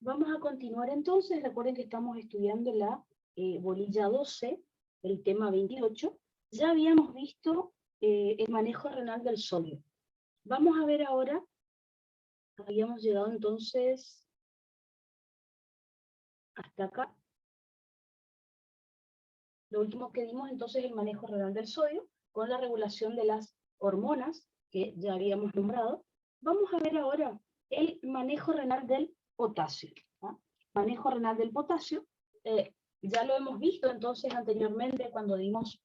Vamos a continuar entonces. Recuerden que estamos estudiando la bolilla 12, el tema 28. Ya habíamos visto el manejo renal del sodio. Vamos a ver ahora, habíamos llegado entonces hasta acá. Lo último que vimos entonces el manejo renal del sodio, con la regulación de las hormonas, que ya habíamos nombrado. Vamos a ver ahora el manejo renal del potasio. Manejo renal del potasio, ya lo hemos visto entonces anteriormente cuando dimos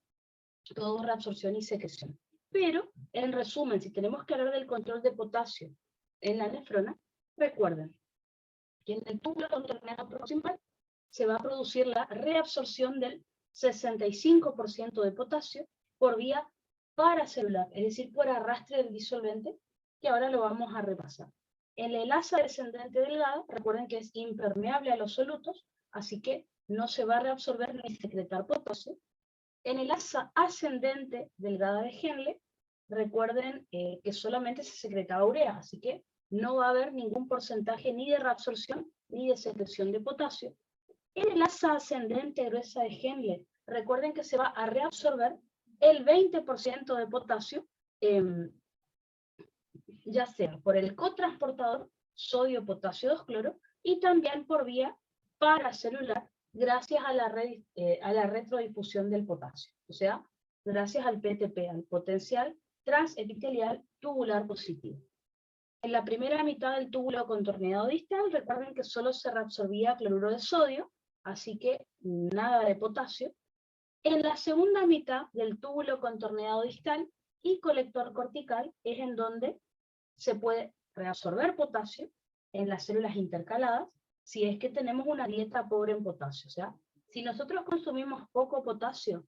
todo reabsorción y secreción. Pero, en resumen, si tenemos que hablar del control de potasio en la nefrona, recuerden que en el túbulo contorneado proximal se va a producir la reabsorción del 65% de potasio por vía paracelular, es decir, por arrastre del disolvente, que ahora lo vamos a repasar. En el asa descendente delgada, recuerden que es impermeable a los solutos, así que no se va a reabsorber ni secretar potasio. En el asa ascendente delgada de Henle, recuerden que solamente se secretaba urea, así que no va a haber ningún porcentaje ni de reabsorción ni de secreción de potasio. En el asa ascendente gruesa de Henle, recuerden que se va a reabsorber el 20% de potasio, ya sea por el cotransportador sodio-potasio 2-cloro y también por vía paracelular, gracias a la retrodifusión del potasio, o sea, gracias al PTP, al potencial transepitelial tubular positivo. En la primera mitad del túbulo contorneado distal, recuerden que solo se reabsorbía cloruro de sodio, así que nada de potasio. En la segunda mitad del túbulo contorneado distal y colector cortical es en donde se puede reabsorber potasio en las células intercaladas si es que tenemos una dieta pobre en potasio. O sea, si nosotros consumimos poco potasio,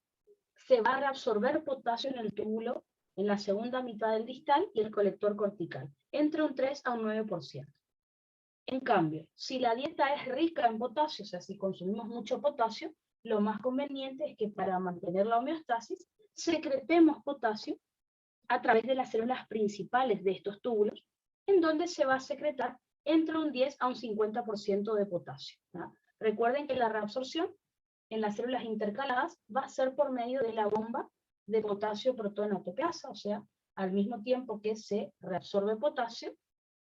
se va a reabsorber potasio en el túbulo en la segunda mitad del distal y el colector cortical, entre un 3 a un 9%. En cambio, si la dieta es rica en potasio, o sea, si consumimos mucho potasio, lo más conveniente es que para mantener la homeostasis, secretemos potasio a través de las células principales de estos túbulos, en donde se va a secretar entre un 10 a un 50% de potasio. ¿No? Recuerden que la reabsorción en las células intercaladas va a ser por medio de la bomba de potasio protón ATPasa, o sea, al mismo tiempo que se reabsorbe potasio,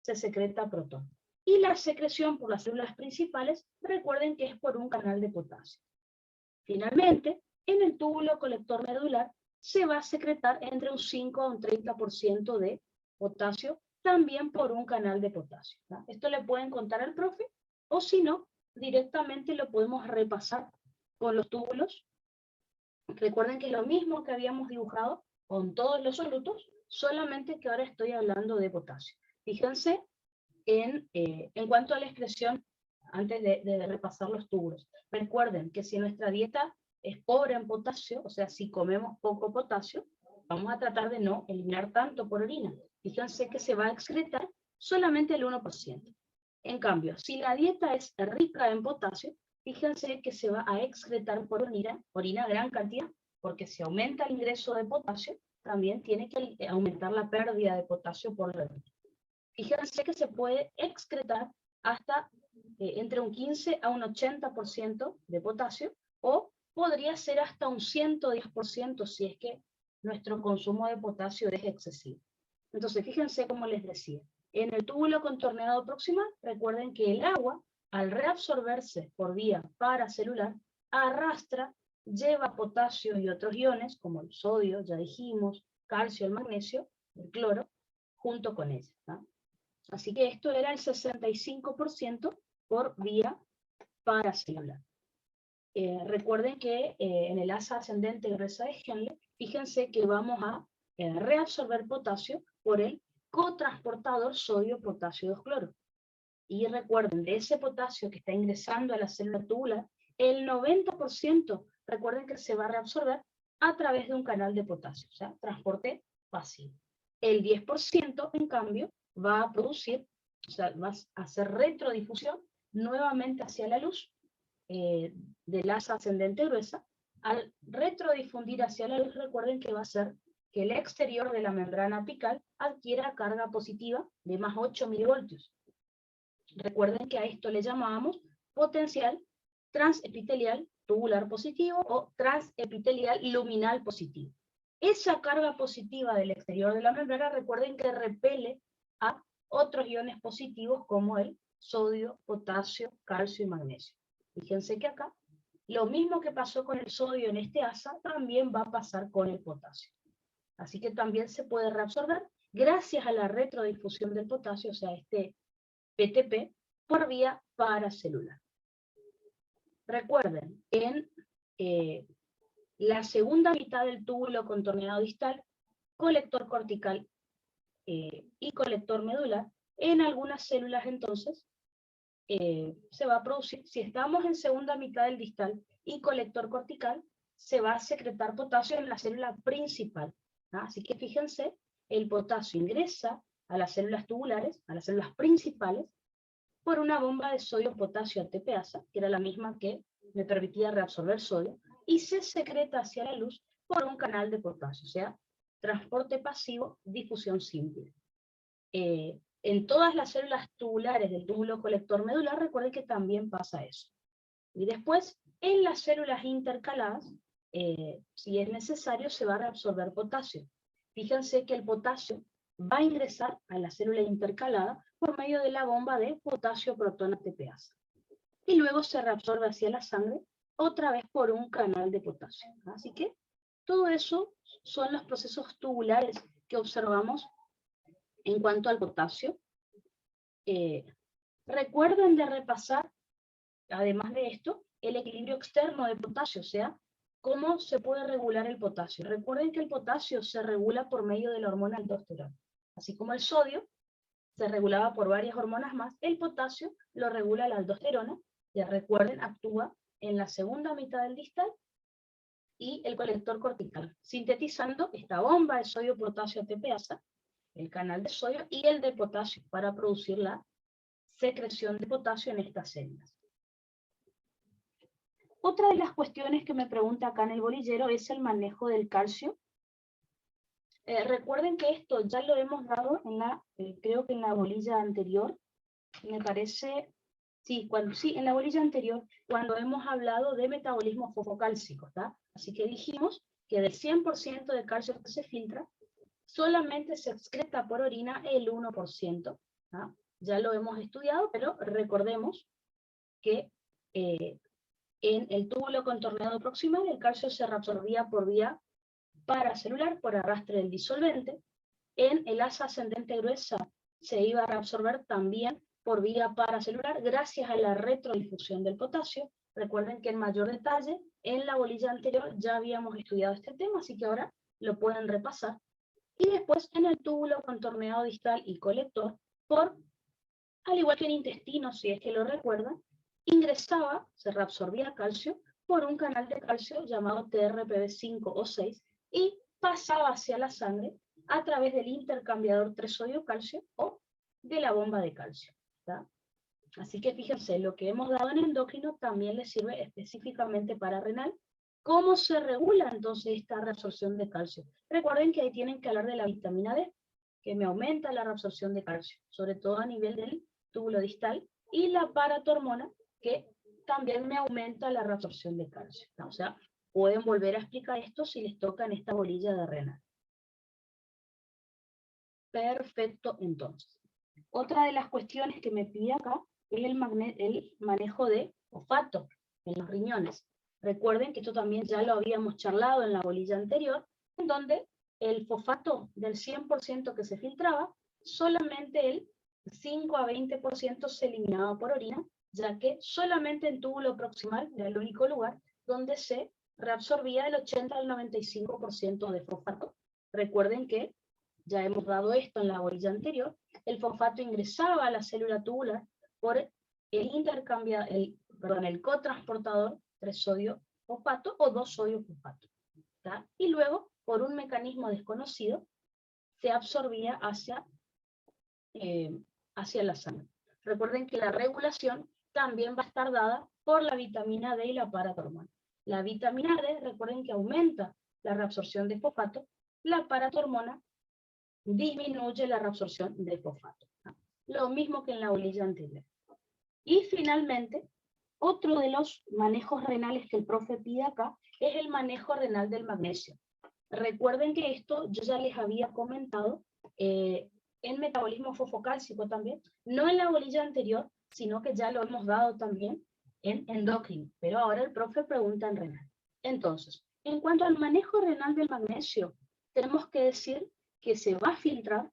se secreta protón. Y la secreción por las células principales, recuerden que es por un canal de potasio. Finalmente, en el túbulo colector medular se va a secretar entre un 5 a un 30% de potasio, también por un canal de potasio. ¿No? Esto le pueden contar al profe, o si no, directamente lo podemos repasar con los túbulos. Recuerden que es lo mismo que habíamos dibujado con todos los solutos, solamente que ahora estoy hablando de potasio. Fíjense en cuanto a la expresión, antes de repasar los túbulos. Recuerden que si nuestra dieta es pobre en potasio, o sea, si comemos poco potasio, vamos a tratar de no eliminar tanto por orina. Fíjense que se va a excretar solamente el 1%. En cambio, si la dieta es rica en potasio, fíjense que se va a excretar por orina gran cantidad, porque si aumenta el ingreso de potasio, también tiene que aumentar la pérdida de potasio por la orina. Fíjense que se puede excretar hasta entre un 15 a un 80% de potasio, o podría ser hasta un 110% si es que nuestro consumo de potasio es excesivo. Entonces, fíjense como les decía, en el túbulo contorneado proximal, recuerden que el agua, al reabsorberse por vía paracelular, arrastra, lleva potasio y otros iones, como el sodio, ya dijimos, calcio, el magnesio, el cloro, junto con ella, ¿no? Así que esto era el 65% por vía paracelular. Recuerden que en el asa ascendente gruesa de Henle, fíjense que vamos a reabsorber potasio por el cotransportador sodio-potasio 2-cloro. Y recuerden, de ese potasio que está ingresando a la célula tubular, el 90% recuerden que se va a reabsorber a través de un canal de potasio, o sea, transporte pasivo. El 10%, en cambio, va a producir, o sea, va a hacer retrodifusión nuevamente hacia la luz del asa ascendente gruesa. Al retrodifundir hacia la luz, recuerden que va a ser que el exterior de la membrana apical adquiera carga positiva de más 8 milivoltios. Recuerden que a esto le llamábamos potencial transepitelial tubular positivo o transepitelial luminal positivo. Esa carga positiva del exterior de la membrana, recuerden que repele a otros iones positivos como el sodio, potasio, calcio y magnesio. Fíjense que acá, lo mismo que pasó con el sodio en este asa, también va a pasar con el potasio. Así que también se puede reabsorber gracias a la retrodifusión del potasio, o sea, este PTP, por vía paracelular. Recuerden, en la segunda mitad del túbulo contorneado distal, colector cortical y colector medular, en algunas células entonces se va a producir, si estamos en segunda mitad del distal y colector cortical, se va a secretar potasio en la célula principal. Así que fíjense, el potasio ingresa a las células tubulares, a las células principales, por una bomba de sodio-potasio ATPasa, que era la misma que me permitía reabsorber sodio, y se secreta hacia la luz por un canal de potasio, o sea, transporte pasivo, difusión simple. En todas las células tubulares del túbulo colector medular, recuerden que también pasa eso. Y después, en las células intercaladas, si es necesario, se va a reabsorber potasio. Fíjense que el potasio va a ingresar a la célula intercalada por medio de la bomba de potasio-protón ATPasa. Y luego se reabsorbe hacia la sangre, otra vez por un canal de potasio. Así que todo eso son los procesos tubulares que observamos en cuanto al potasio. Recuerden de repasar, además de esto, el equilibrio externo de potasio, o sea, cómo se puede regular el potasio. Recuerden que el potasio se regula por medio de la hormona aldosterona. Así como el sodio se regulaba por varias hormonas más, el potasio lo regula la aldosterona, ya recuerden, actúa en la segunda mitad del distal y el colector cortical, sintetizando esta bomba de sodio-potasio ATPasa, el canal de sodio y el de potasio para producir la secreción de potasio en estas células. Otra de las cuestiones que me pregunta acá en el bolillero es el manejo del calcio. Recuerden que esto ya lo hemos dado en la, creo que en la bolilla anterior, me parece, sí, en la bolilla anterior, cuando hemos hablado de metabolismo fosfocálcico, ¿tá? Así que dijimos que del 100% de calcio que se filtra, solamente se excreta por orina el 1%, ¿tá? Ya lo hemos estudiado, pero recordemos que en el túbulo contorneado proximal el calcio se reabsorbía por vía paracelular, por arrastre del disolvente. En el asa ascendente gruesa se iba a reabsorber también por vía paracelular gracias a la retrodifusión del potasio. Recuerden que en mayor detalle, en la bolilla anterior ya habíamos estudiado este tema, así que ahora lo pueden repasar. Y después en el túbulo contorneado distal y colector, al igual que en intestino, si es que lo recuerdan, ingresaba, se reabsorbía calcio por un canal de calcio llamado TRPV5 o 6 y pasaba hacia la sangre a través del intercambiador 3-sodio-calcio o de la bomba de calcio. ¿Tá? Así que fíjense, lo que hemos dado en endocrino también les sirve específicamente para renal. ¿Cómo se regula entonces esta reabsorción de calcio? Recuerden que ahí tienen que hablar de la vitamina D, que me aumenta la reabsorción de calcio, sobre todo a nivel del túbulo distal, y la paratormona, que también me aumenta la reabsorción de calcio. ¿No? O sea, pueden volver a explicar esto si les toca en esta bolilla de renal. Perfecto, entonces. Otra de las cuestiones que me pide acá es el manejo de fosfato en los riñones. Recuerden que esto también ya lo habíamos charlado en la bolilla anterior, en donde el fosfato del 100% que se filtraba, solamente el 5 a 20% se eliminaba por orina, ya que solamente en túbulo proximal era el único lugar donde se reabsorbía el 80 al 95% de fosfato. Recuerden que ya hemos dado esto en la bolilla anterior, el fosfato ingresaba a la célula tubular por el cotransportador 3-sodio-fosfato o 2-sodio-fosfato. Y luego, por un mecanismo desconocido, se absorbía hacia la sangre. Recuerden que la regulación también va a estar dada por la vitamina D y la paratormona. La vitamina D, recuerden que aumenta la reabsorción de fosfato, la paratormona disminuye la reabsorción de fosfato. Lo mismo que en la bolilla anterior. Y finalmente, otro de los manejos renales que el profe pide acá es el manejo renal del magnesio. Recuerden que esto yo ya les había comentado en metabolismo fosfocálcico también, no en la bolilla anterior, sino que ya lo hemos dado también en endocrino, pero ahora el profe pregunta en renal. Entonces, en cuanto al manejo renal del magnesio, tenemos que decir que se va a filtrar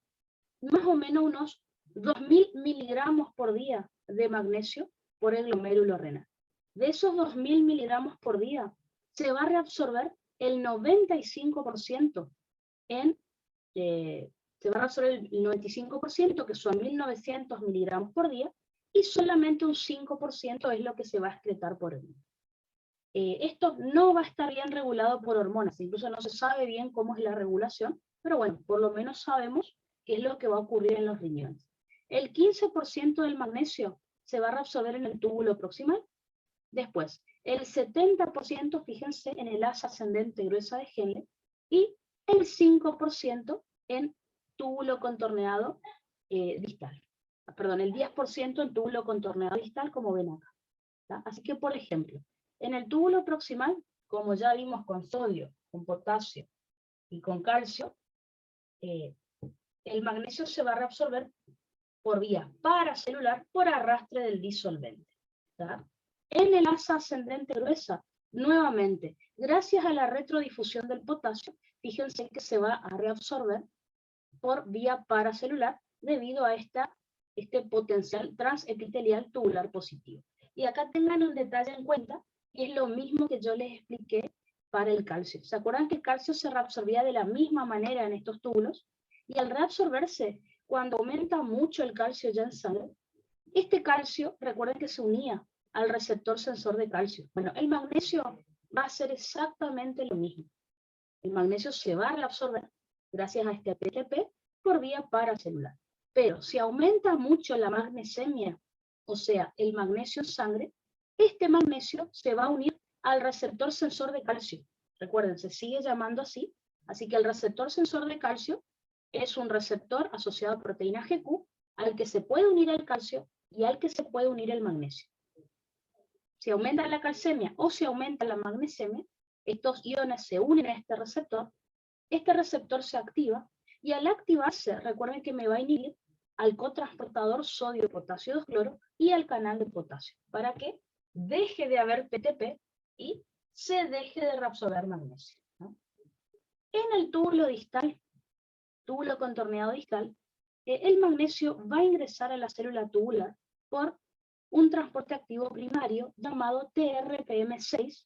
más o menos unos 2000 miligramos por día de magnesio por el glomérulo renal. De esos 2000 miligramos por día, se va a reabsorber el 95% se va a reabsorber el 95%, que son 1900 miligramos por día, y solamente un 5% es lo que se va a excretar por el riñón. Esto no va a estar bien regulado por hormonas, incluso no se sabe bien cómo es la regulación, pero bueno, por lo menos sabemos qué es lo que va a ocurrir en los riñones. El 15% del magnesio se va a reabsorber en el túbulo proximal. Después, el 70%, fíjense, en el asa ascendente gruesa de Henle, y el 5% en túbulo contorneado distal. Perdón, el 10% en túbulo contorneado distal, como ven acá. ¿Tá? Así que, por ejemplo, en el túbulo proximal, como ya vimos con sodio, con potasio y con calcio, el magnesio se va a reabsorber por vía paracelular por arrastre del disolvente. ¿Tá? En el asa ascendente gruesa, nuevamente, gracias a la retrodifusión del potasio, fíjense que se va a reabsorber por vía paracelular debido a este potencial transepitelial tubular positivo. Y acá tengan un detalle en cuenta, que es lo mismo que yo les expliqué para el calcio. ¿Se acuerdan que el calcio se reabsorbía de la misma manera en estos túbulos? Y al reabsorberse, cuando aumenta mucho el calcio ya en sangre, este calcio, recuerden que se unía al receptor sensor de calcio. Bueno, el magnesio va a hacer exactamente lo mismo. El magnesio se va a reabsorber gracias a este PTP por vía paracelular. Pero si aumenta mucho la magnesemia, o sea, el magnesio en sangre, este magnesio se va a unir al receptor sensor de calcio. Recuerden, se sigue llamando así. Así que el receptor sensor de calcio es un receptor asociado a proteína GQ al que se puede unir el calcio y al que se puede unir el magnesio. Si aumenta la calcemia o si aumenta la magnesemia, estos iones se unen a este receptor se activa, y al activarse, recuerden que me va a inhibir al cotransportador sodio-potasio 2-cloro y al canal de potasio, para que deje de haber PTP y se deje de reabsorber magnesio, ¿no? En el túbulo distal, túbulo contorneado distal, el magnesio va a ingresar a la célula tubular por un transporte activo primario llamado TRPM6,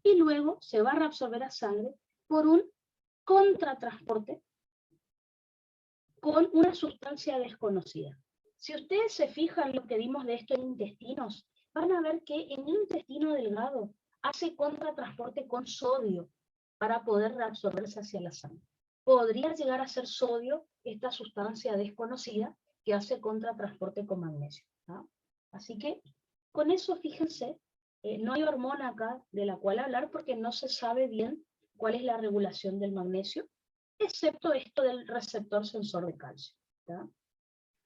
y luego se va a reabsorber a sangre por un contratransporte con una sustancia desconocida. Si ustedes se fijan lo que vimos de esto en intestinos, van a ver que en el intestino delgado hace contratransporte con sodio para poder reabsorberse hacia la sangre. Podría llegar a ser sodio esta sustancia desconocida que hace contratransporte con magnesio, ¿no? Así que con eso, fíjense, no hay hormona acá de la cual hablar porque no se sabe bien cuál es la regulación del magnesio, excepto esto del receptor sensor de calcio, ¿tá?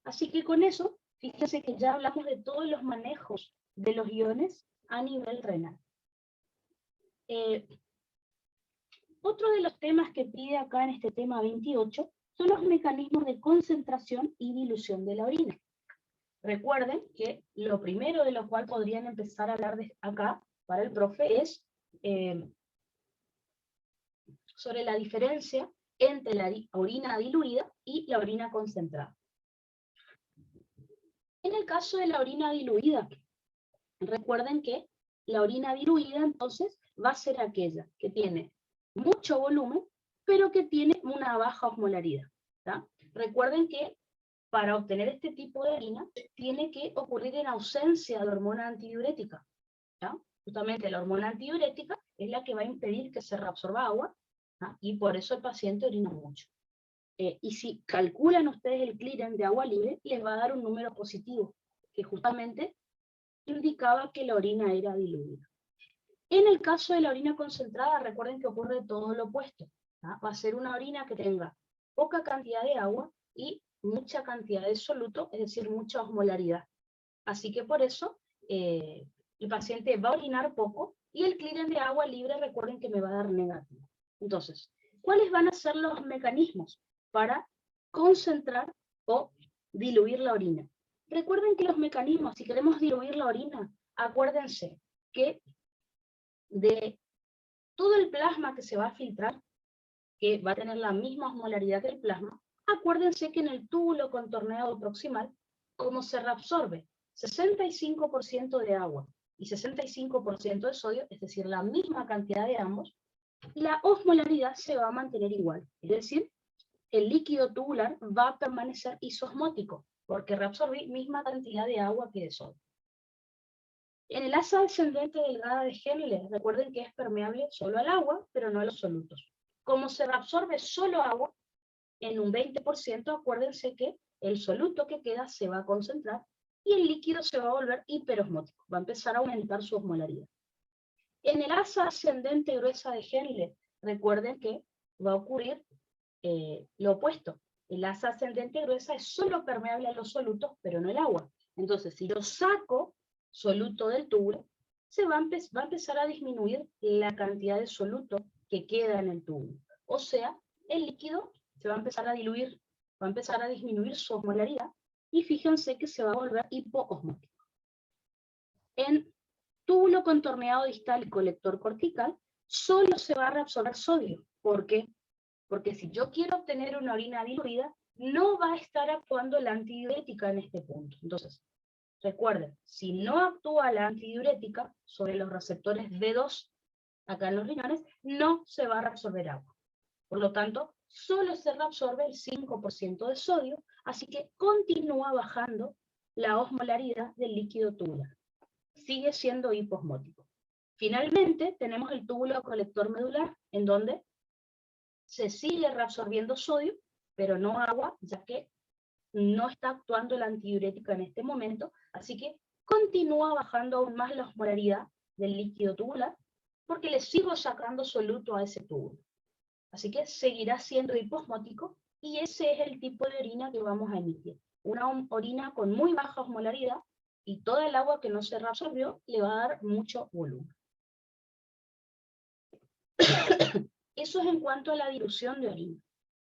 Así que con eso, fíjense que ya hablamos de todos los manejos de los iones a nivel renal. Otro de los temas que pide acá en este tema 28 son los mecanismos de concentración y dilución de la orina. Recuerden que lo primero de lo cual podrían empezar a hablar de acá para el profe es sobre la diferencia entre la orina diluida y la orina concentrada. En el caso de la orina diluida, recuerden que la orina diluida entonces va a ser aquella que tiene mucho volumen, pero que tiene una baja osmolaridad, ¿tá? Recuerden que para obtener este tipo de orina tiene que ocurrir en ausencia de la hormona antidiurética, ¿tá? Justamente la hormona antidiurética es la que va a impedir que se reabsorba agua, ¿tá? Y por eso el paciente orina mucho. Y si calculan ustedes el clearance de agua libre, les va a dar un número positivo, que justamente indicaba que la orina era diluida. En el caso de la orina concentrada, recuerden que ocurre todo lo opuesto, ¿tá? Va a ser una orina que tenga poca cantidad de agua y mucha cantidad de soluto, es decir, mucha osmolaridad. Así que por eso el paciente va a orinar poco y el clearance de agua libre, recuerden que me va a dar negativo. Entonces, ¿cuáles van a ser los mecanismos para concentrar o diluir la orina? Recuerden que los mecanismos, si queremos diluir la orina, acuérdense que de todo el plasma que se va a filtrar, que va a tener la misma osmolaridad que el plasma, acuérdense que en el túbulo contorneado proximal, como se reabsorbe 65% de agua y 65% de sodio, es decir, la misma cantidad de ambos, la osmolaridad se va a mantener igual. Es decir, el líquido tubular va a permanecer isosmótico, porque reabsorbí misma cantidad de agua que de sodio. En el asa descendente delgada de Henle, recuerden que es permeable solo al agua, pero no a los solutos. Como se reabsorbe solo agua, en un 20%, acuérdense que el soluto que queda se va a concentrar y el líquido se va a volver hiperosmótico, va a empezar a aumentar su osmolaridad. En el asa ascendente gruesa de Henle, recuerden que va a ocurrir lo opuesto. El asa ascendente gruesa es solo permeable a los solutos, pero no el agua. Entonces, si yo saco soluto del túbulo, va a empezar a disminuir la cantidad de soluto que queda en el túbulo. O sea, el líquido se va a empezar a diluir, va a empezar a disminuir su osmolaridad, y fíjense que se va a volver hipoosmótico. En túbulo contorneado distal y colector cortical, solo se va a reabsorber sodio. ¿Por qué? Porque si yo quiero obtener una orina diluida, no va a estar actuando la antidiurética en este punto. Entonces, recuerden, si no actúa la antidiurética sobre los receptores D2 acá en los riñones, no se va a reabsorber agua. Por lo tanto, solo se reabsorbe el 5% de sodio, así que continúa bajando la osmolaridad del líquido tubular. Sigue siendo hiposmótico. Finalmente, tenemos el túbulo colector medular, en donde se sigue reabsorbiendo sodio, pero no agua, ya que no está actuando la antidiurética en este momento, así que continúa bajando aún más la osmolaridad del líquido tubular, porque le sigo sacando soluto a ese túbulo. Así que seguirá siendo hiposmótico, y ese es el tipo de orina que vamos a emitir. Una orina con muy baja osmolaridad, y toda el agua que no se reabsorbió le va a dar mucho volumen. Eso es en cuanto a la dilución de orina.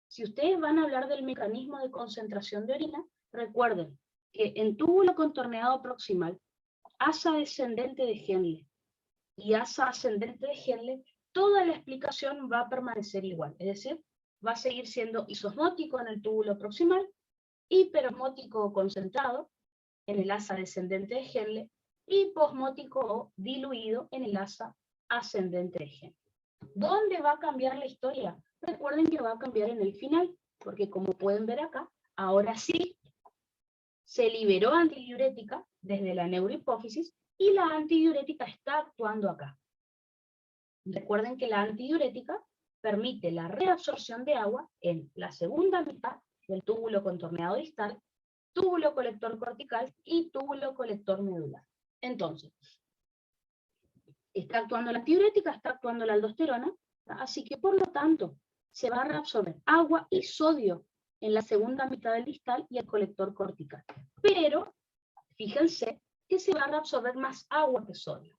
Si ustedes van a hablar del mecanismo de concentración de orina, recuerden que en túbulo contorneado proximal, asa descendente de Henle y asa ascendente de Henle, toda la explicación va a permanecer igual. Es decir, va a seguir siendo isosmótico en el túbulo proximal, hiperosmótico concentrado en el asa descendente de Henle, y posmótico o diluido en el asa ascendente de Henle. ¿Dónde va a cambiar la historia? Recuerden que va a cambiar en el final, porque como pueden ver acá, ahora sí se liberó antidiurética desde la neurohipófisis, y la antidiurética está actuando acá. Recuerden que la antidiurética permite la reabsorción de agua en la segunda mitad del túbulo contorneado distal, túbulo colector cortical y túbulo colector medular. Entonces, está actuando la antidiurética, está actuando la aldosterona, así que por lo tanto se va a reabsorber agua y sodio en la segunda mitad del distal y el colector cortical. Pero fíjense que se va a reabsorber más agua que sodio.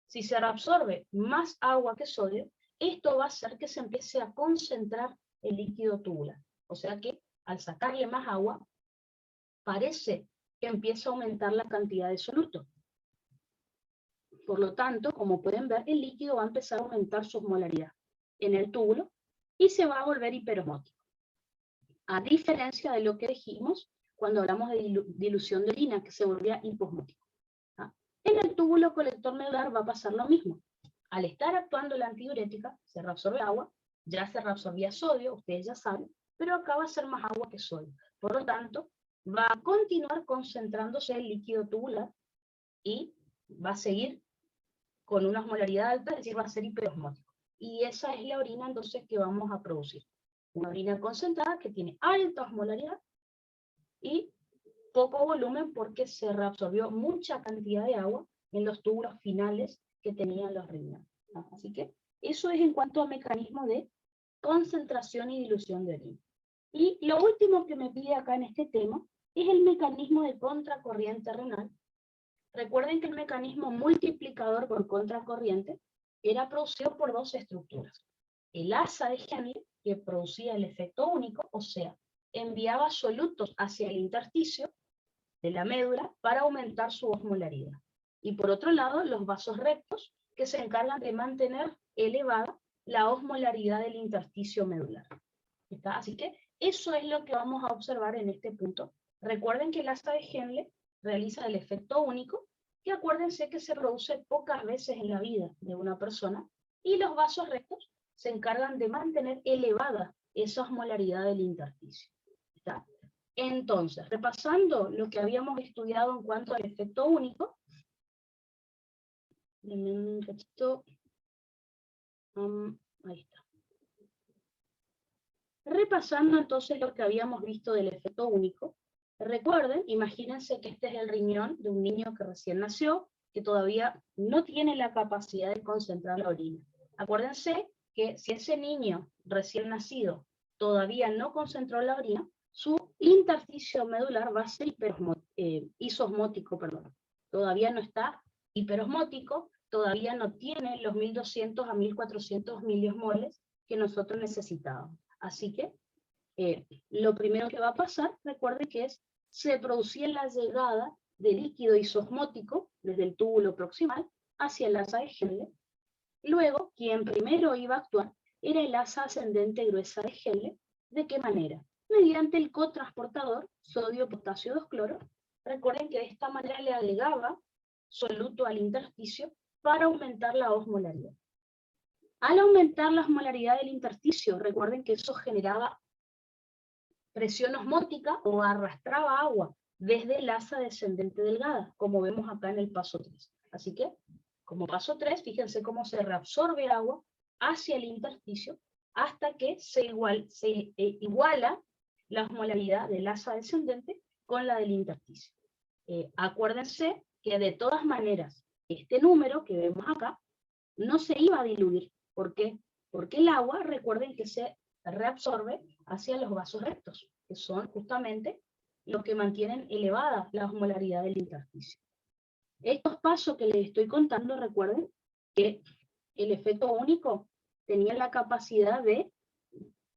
Si se reabsorbe más agua que sodio, esto va a hacer que se empiece a concentrar el líquido tubular. O sea que al sacarle más agua, parece que empieza a aumentar la cantidad de soluto. Por lo tanto, como pueden ver, el líquido va a empezar a aumentar su osmolaridad en el túbulo y se va a volver hiperosmótico. A diferencia de lo que dijimos cuando hablamos de dilución de orina, que se volvía hiposmótico. En el túbulo colector medular va a pasar lo mismo. Al estar actuando la antidiurética, se reabsorbe agua, ya se reabsorbía sodio, ustedes ya saben, pero acá va a ser más agua que sodio. Por lo tanto, va a continuar concentrándose el líquido tubular y va a seguir con una osmolaridad alta, es decir, va a ser hiperosmótico. Y esa es la orina entonces que vamos a producir. Una orina concentrada que tiene alta osmolaridad y poco volumen, porque se reabsorbió mucha cantidad de agua en los túbulos finales que tenían los riñones. Así que eso es en cuanto a mecanismo de concentración y dilución de orina. Y lo último que me pide acá en este tema es el mecanismo de contracorriente renal, Recuerden que el mecanismo multiplicador por contracorriente era producido por dos estructuras. El asa de Henle, que producía el efecto único, o sea, enviaba solutos hacia el intersticio de la médula para aumentar su osmolaridad. Y por otro lado, los vasos rectos, que se encargan de mantener elevada la osmolaridad del intersticio medular. ¿Está? Así que eso es lo que vamos a observar en este punto. Recuerden que el asa de Henle realiza el efecto único, que acuérdense que se produce pocas veces en la vida de una persona, y los vasos rectos se encargan de mantener elevada esa osmolaridad del intersticio. ¿Está? Entonces, repasando lo que habíamos estudiado en cuanto al efecto único, un cachito, ahí está. Repasando entonces lo que habíamos visto del efecto único, recuerden, imagínense que este es el riñón de un niño que recién nació, que todavía no tiene la capacidad de concentrar la orina. Acuérdense que si ese niño recién nacido todavía no concentró la orina, su intersticio medular va a ser isosmótico, todavía no está hiperosmótico, todavía no tiene los 1200 a 1400 miliosmoles que nosotros necesitábamos. Así que lo primero que va a pasar, recuerde que se producía la llegada de líquido isosmótico desde el túbulo proximal hacia el asa de Henle. Luego, quien primero iba a actuar era el asa ascendente gruesa de Henle. ¿De qué manera? Mediante el cotransportador sodio-potasio 2-cloro. Recuerden que de esta manera le agregaba soluto al intersticio para aumentar la osmolaridad. Al aumentar la osmolaridad del intersticio, recuerden que eso generaba presión osmótica o arrastraba agua desde el asa descendente delgada, como vemos acá en el paso 3. Así que, como paso 3, fíjense cómo se reabsorbe agua hacia el intersticio hasta que se iguala la osmolaridad del asa descendente con la del intersticio. Acuérdense que de todas maneras, este número que vemos acá no se iba a diluir. ¿Por qué? Porque el agua, recuerden que se reabsorbe hacia los vasos rectos, que son justamente los que mantienen elevada la osmolaridad del intersticio. Estos pasos que les estoy contando, recuerden que el efecto único tenía la capacidad de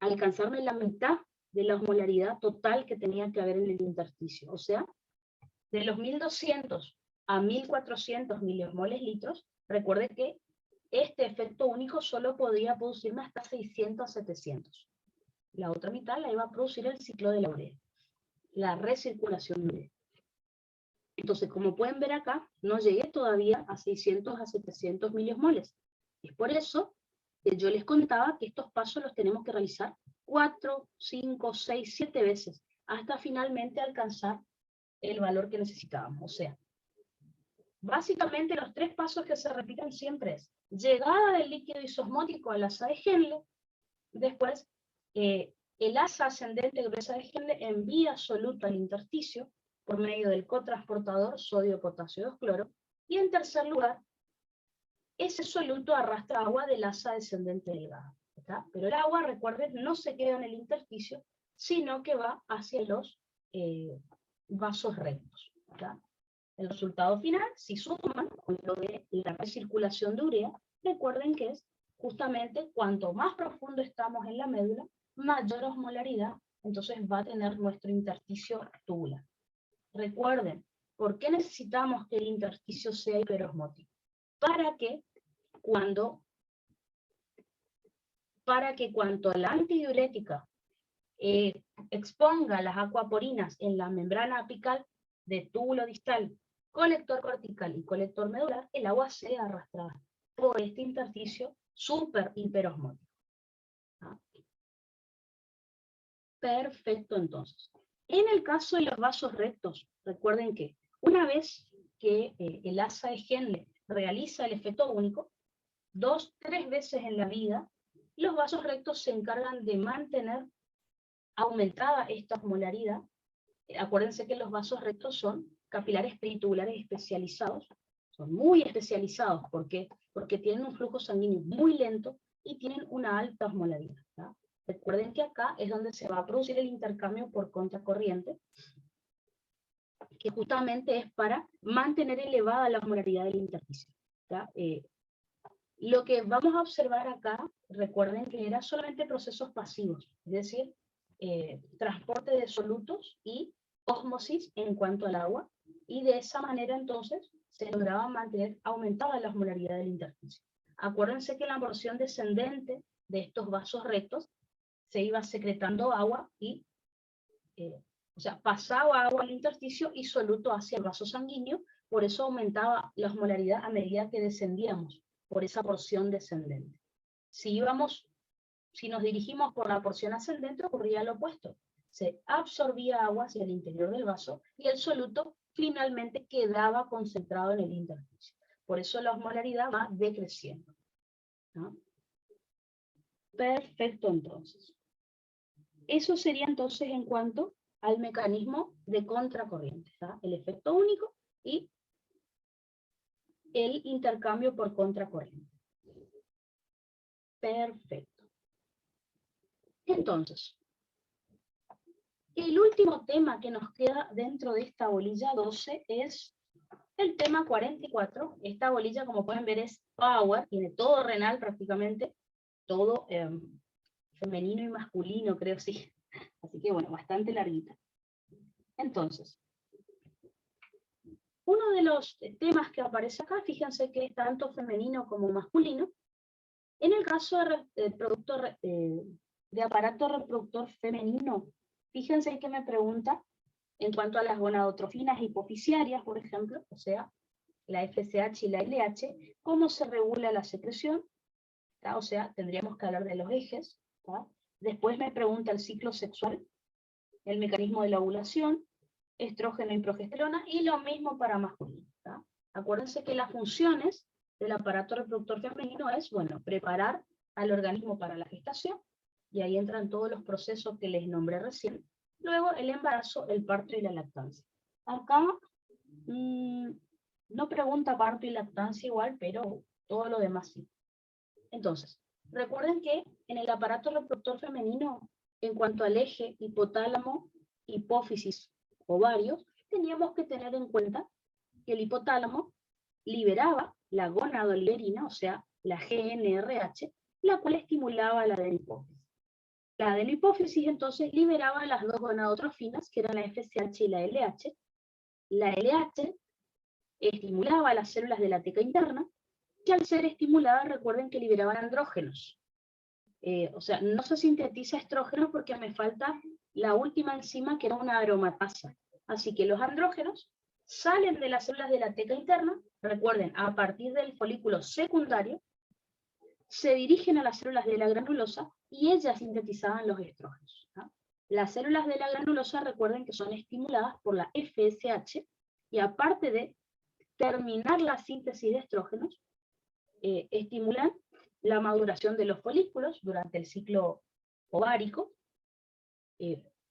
alcanzarme la mitad de la osmolaridad total que tenía que haber en el intersticio. O sea, de los 1200 a 1400 miliosmoles litros, recuerden que este efecto único solo podía producirme hasta 600 a 700. La otra mitad la iba a producir el ciclo de la urea, la recirculación de urea. Entonces, como pueden ver acá, no llegué todavía a 600 a 700 miliosmoles. Es por eso que yo les contaba que estos pasos los tenemos que realizar 4, 5, 6, 7 veces, hasta finalmente alcanzar el valor que necesitábamos. O sea, básicamente los 3 pasos que se repiten siempre es llegada del líquido isosmótico al asa de Henle, después el asa ascendente gruesa de Henle envía soluto al intersticio por medio del cotransportador sodio-potasio 2-cloro, y en tercer lugar, ese soluto arrastra agua del asa descendente delgada. ¿Está? Pero el agua, recuerden, no se queda en el intersticio, sino que va hacia los vasos rectos. ¿Está? El resultado final, si suman con lo de la recirculación de urea, recuerden que es justamente cuanto más profundo estamos en la médula, mayor osmolaridad, entonces va a tener nuestro intersticio tubular. Recuerden, ¿por qué necesitamos que el intersticio sea hiperosmótico? Para que cuando la antidiurética exponga las acuaporinas en la membrana apical de túbulo distal, colector cortical y colector medular, el agua sea arrastrada por este intersticio súper hiperosmótico. ¿Ah? Perfecto, entonces. En el caso de los vasos rectos, recuerden que una vez que el asa de Henle realiza el efecto único, 2, 3 veces en la vida, los vasos rectos se encargan de mantener aumentada esta osmolaridad. Acuérdense que los vasos rectos son capilares peritubulares especializados, son muy especializados. ¿Por qué? Porque tienen un flujo sanguíneo muy lento y tienen una alta osmolaridad. ¿Tá? Recuerden que acá es donde se va a producir el intercambio por contracorriente que justamente es para mantener elevada la osmolaridad del intersticio. Lo que vamos a observar acá, recuerden que eran solamente procesos pasivos, es decir, transporte de solutos y ósmosis en cuanto al agua, y de esa manera entonces se lograba mantener aumentada la osmolaridad del intersticio. Acuérdense que en la porción descendente de estos vasos rectos se iba secretando agua y, o sea, pasaba agua al intersticio y soluto hacia el vaso sanguíneo, por eso aumentaba la osmolaridad a medida que descendíamos por esa porción descendente. Si nos dirigimos por la porción ascendente, ocurría lo opuesto. Se absorbía agua hacia el interior del vaso y el soluto finalmente quedaba concentrado en el intersticio. Por eso la osmolaridad va decreciendo, ¿no? Perfecto, entonces. Eso sería entonces en cuanto al mecanismo de contracorriente, ¿tá? El efecto único y el intercambio por contracorriente. Perfecto. Entonces, el último tema que nos queda dentro de esta bolilla 12 es el tema 44. Esta bolilla, como pueden ver, es power, tiene todo renal prácticamente, todo femenino y masculino, creo, sí. Así que bueno, bastante larguita. Entonces, uno de los temas que aparece acá, fíjense que es tanto femenino como masculino. En el caso de aparato reproductor femenino, fíjense que me pregunta en cuanto a las gonadotrofinas hipoficiarias, por ejemplo, o sea, la FSH y la LH, cómo se regula la secreción, ¿tá? O sea, tendríamos que hablar de los ejes, ¿tá? Después me pregunta el ciclo sexual, el mecanismo de la ovulación, estrógeno y progesterona, y lo mismo para masculino, ¿tá? Acuérdense que las funciones del aparato reproductor femenino es, bueno, preparar al organismo para la gestación, y ahí entran todos los procesos que les nombré recién. Luego el embarazo, el parto y la lactancia. Acá no pregunta parto y lactancia igual, pero todo lo demás sí. Entonces, recuerden que en el aparato reproductor femenino, en cuanto al eje hipotálamo, hipófisis, ovarios, teníamos que tener en cuenta que el hipotálamo liberaba la gonadoliberina, o sea, la GnRH, la cual estimulaba la adenopófisis. La adenopófisis entonces liberaba las dos gonadotrofinas, que eran la FSH y la LH. La LH estimulaba las células de la teca interna, que al ser estimuladas, recuerden que liberaban andrógenos. O sea, no se sintetiza estrógeno porque me falta la última enzima, que era una aromatasa. Así que los andrógenos salen de las células de la teca interna, recuerden, a partir del folículo secundario, se dirigen a las células de la granulosa y ellas sintetizaban los estrógenos, ¿no? Las células de la granulosa, recuerden que son estimuladas por la FSH, y aparte de terminar la síntesis de estrógenos, estimulan la maduración de los folículos durante el ciclo ovárico,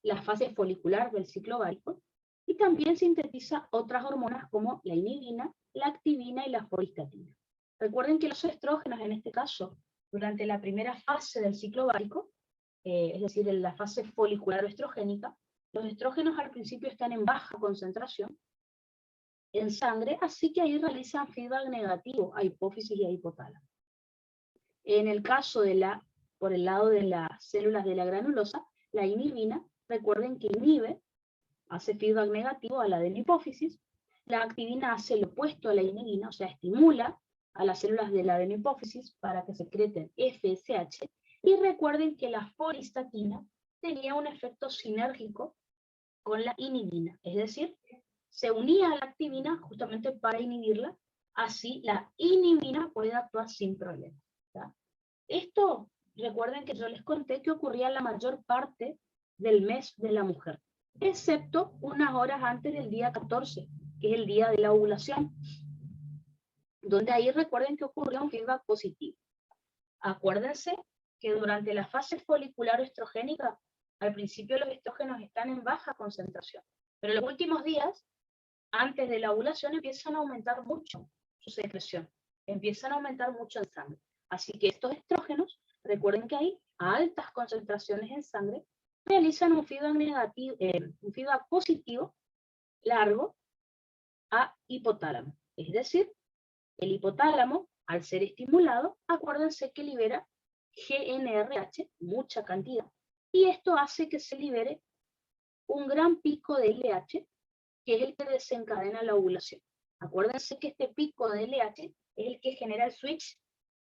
la fase folicular del ciclo ovárico, y también sintetiza otras hormonas como la inhibina, la activina y la folistatina. Recuerden que los estrógenos, en este caso, durante la primera fase del ciclo ovárico, es decir, en la fase folicular o estrogénica, los estrógenos al principio están en baja concentración en sangre, así que ahí realizan feedback negativo a hipófisis y a hipotálamo. En el caso por el lado de las células de la granulosa, la inhibina, recuerden que inhibe, hace feedback negativo a la de la hipófisis. La activina hace lo opuesto a la inhibina, o sea, estimula a las células de la adenopófisis para que secreten FSH, y recuerden que la folistatina tenía un efecto sinérgico con la inhibina, es decir, se unía a la activina justamente para inhibirla, así la inhibina puede actuar sin problema, ¿tá? Esto, recuerden que yo les conté que ocurría la mayor parte del mes de la mujer, excepto unas horas antes del día 14, que es el día de la ovulación, donde ahí recuerden que ocurrió un feedback positivo. Acuérdense que durante la fase folicular estrogénica, al principio los estrógenos están en baja concentración, pero en los últimos días, antes de la ovulación, empiezan a aumentar mucho su secreción, empiezan a aumentar mucho en sangre. Así que estos estrógenos, recuerden que hay altas concentraciones en sangre, realizan un feedback positivo largo a hipotálamo. Es decir, el hipotálamo, al ser estimulado, acuérdense que libera GnRH, mucha cantidad, y esto hace que se libere un gran pico de LH, que es el que desencadena la ovulación. Acuérdense que este pico de LH es el que genera el switch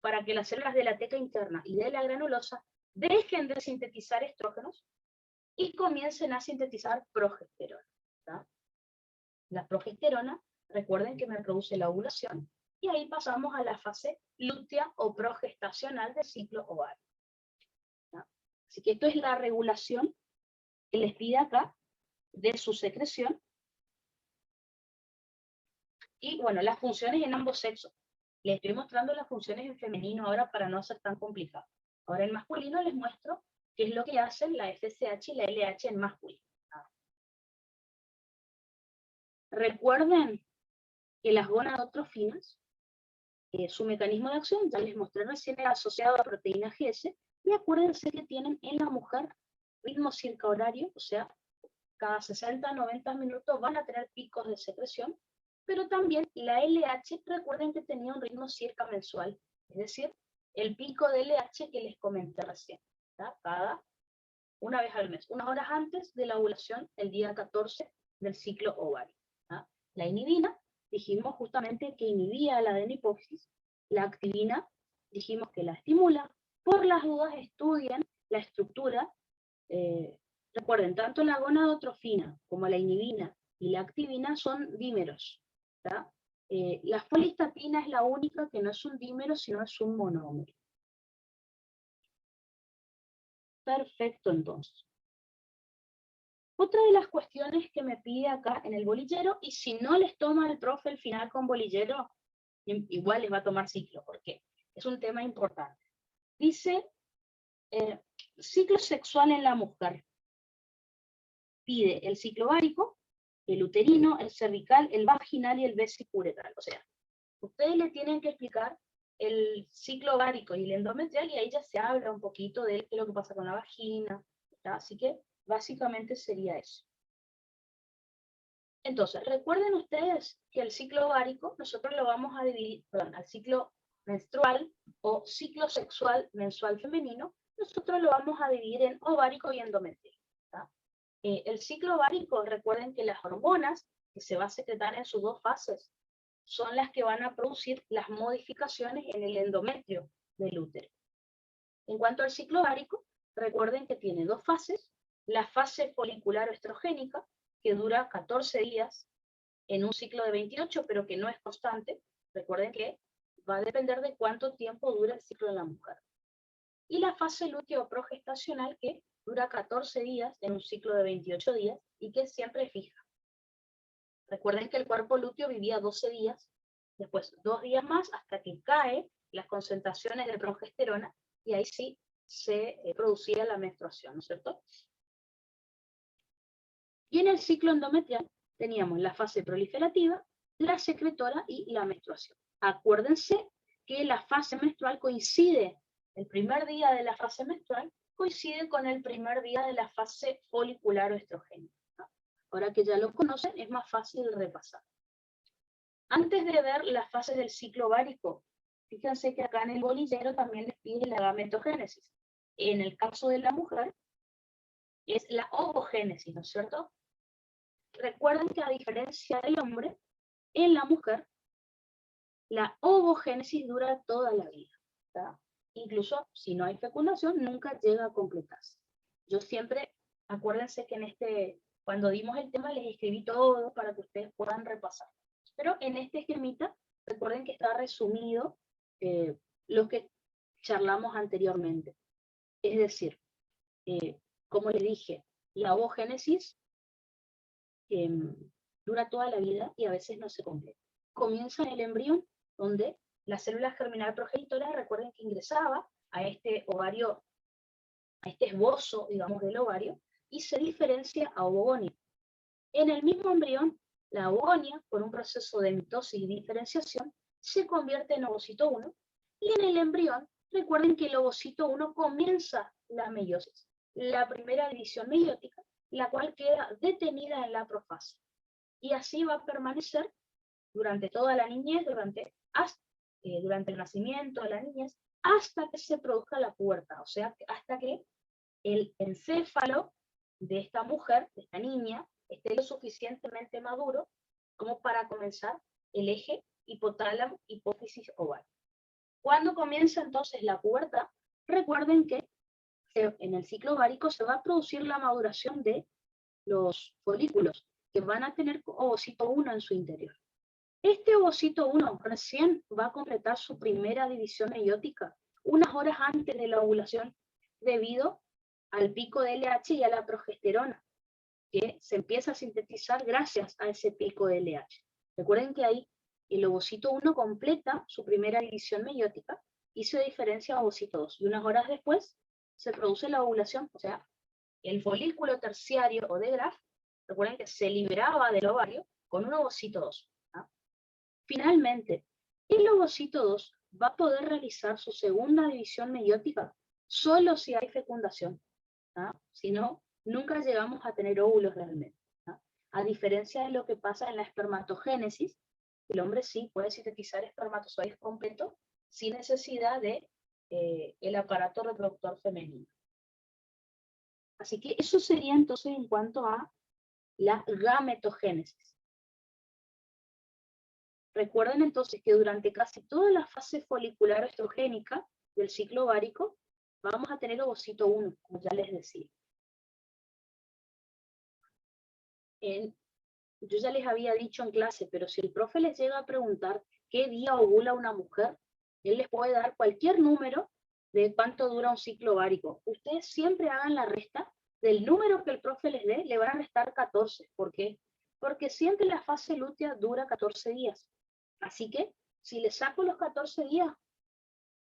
para que las células de la teca interna y de la granulosa dejen de sintetizar estrógenos y comiencen a sintetizar progesterona. ¿Tá? La progesterona, recuerden que me produce la ovulación, y ahí pasamos a la fase lútea o progestacional del ciclo ovario. ¿Tá? Así que esto es la regulación que les pide acá de su secreción. Y bueno, las funciones en ambos sexos. Les estoy mostrando las funciones en femenino ahora para no ser tan complicado. Ahora en masculino les muestro qué es lo que hacen la FSH y la LH en masculino. Recuerden que las gonadotrofinas, su mecanismo de acción, ya les mostré recién, era asociado a proteína GS, y acuérdense que tienen en la mujer ritmo circa horario, o sea, cada 60-90 minutos van a tener picos de secreción, pero también la LH, recuerden que tenía un ritmo circa mensual, es decir, el pico de LH que les comenté recién, ¿tá? Cada una vez al mes, unas horas antes de la ovulación, el día 14 del ciclo ovario. ¿Tá? La inhibina, dijimos justamente que inhibía la adenohipófisis. La activina, dijimos que la estimula. Por las dudas, estudien la estructura. Recuerden, tanto la gonadotrofina como la inhibina y la activina son dímeros. ¿Tá? La folistatina es la única que no es un dímero, sino es un monómero. Perfecto, entonces. Otra de las cuestiones que me pide acá en el bolillero, y si no les toma el profe el final con bolillero, igual les va a tomar ciclo, porque es un tema importante. Dice, ciclo sexual en la mujer. Pide el ciclo ovárico, el uterino, el cervical, el vaginal y el vesicuretral. O sea, ustedes le tienen que explicar el ciclo ovárico y el endometrial, y ahí ya se habla un poquito de qué es lo que pasa con la vagina. ¿Tá? Así que básicamente sería eso. Entonces, recuerden ustedes que el ciclo ovárico nosotros lo vamos a dividir, perdón, al ciclo menstrual o ciclo sexual mensual femenino, nosotros lo vamos a dividir en ovárico y endometrial. El ciclo ovárico, recuerden que las hormonas que se va a secretar en sus dos fases son las que van a producir las modificaciones en el endometrio del útero. En cuanto al ciclo ovárico, recuerden que tiene dos fases: la fase folicular estrogénica, que dura 14 días en un ciclo de 28, pero que no es constante. Recuerden que va a depender de cuánto tiempo dura el ciclo de la mujer. Y la fase lúteo-progestacional, que dura 14 días en un ciclo de 28 días y que siempre es fija. Recuerden que el cuerpo lúteo vivía 12 días, después 2 días más hasta que cae las concentraciones de progesterona, y ahí sí se producía la menstruación, ¿no es cierto? Y en el ciclo endometrial teníamos la fase proliferativa, la secretora y la menstruación. Acuérdense que la fase menstrual coincide, el primer día de la fase menstrual coincide con el primer día de la fase folicular o estrogénica. Ahora que ya lo conocen, es más fácil repasar. Antes de ver las fases del ciclo ovárico, fíjense que acá en el bolillero también les pide la gametogénesis. En el caso de la mujer, es la ovogénesis, ¿no es cierto? Recuerden que a diferencia del hombre, en la mujer, la ovogénesis dura toda la vida. ¿Tá? Incluso si no hay fecundación, nunca llega a completarse. Yo siempre, acuérdense que cuando dimos el tema les escribí todo para que ustedes puedan repasar. Pero en este esquemita, recuerden que está resumido lo que charlamos anteriormente. Es decir, como les dije, la ovogénesis dura toda la vida y a veces no se completa. Comienza en el embrión, donde la célula germinal progenitora, recuerden que ingresaba a este ovario, a este esbozo, digamos, del ovario, y se diferencia a ovogonia. En el mismo embrión, la ovogonia, por un proceso de mitosis y diferenciación, se convierte en ovocito 1, y en el embrión, recuerden que el ovocito 1 comienza la meiosis, la primera división meiótica, la cual queda detenida en la profase. y así va a permanecer durante toda la niñez, durante el nacimiento de la niñez, hasta que se produzca la pubertad, o sea, hasta que el encéfalo de esta mujer, de esta niña, esté lo suficientemente maduro como para comenzar el eje hipotálamo, hipófisis oval. Cuando comienza entonces la pubertad, recuerden que en el ciclo ovárico se va a producir la maduración de los folículos, que van a tener ovocito 1 en su interior. Este ovocito 1 recién va a completar su primera división meiótica unas horas antes de la ovulación, debido al pico de LH y a la progesterona, que se empieza a sintetizar gracias a ese pico de LH. Recuerden que ahí el ovocito 1 completa su primera división meiótica y se diferencia a ovocito 2. Y unas horas después se produce la ovulación, o sea, el folículo terciario o de Graf, recuerden que se liberaba del ovario con un ovocito 2. Finalmente, el ovocito 2 va a poder realizar su segunda división meiótica solo si hay fecundación. Si no, nunca llegamos a tener óvulos realmente. A diferencia de lo que pasa en la espermatogénesis, el hombre sí puede sintetizar espermatozoides completos sin necesidad de el aparato reproductor femenino. Así que eso sería entonces en cuanto a la gametogénesis. Recuerden entonces que durante casi toda la fase folicular estrogénica del ciclo ovárico vamos a tener ovocito 1, como ya les decía. Yo ya les había dicho en clase, pero si el profe les llega a preguntar qué día ovula una mujer, él les puede dar cualquier número de cuánto dura un ciclo ovárico. Ustedes siempre hagan la resta del número que el profe les dé, le van a restar 14. ¿Por qué? Porque siempre la fase lútea dura 14 días. Así que, si le saco los 14 días,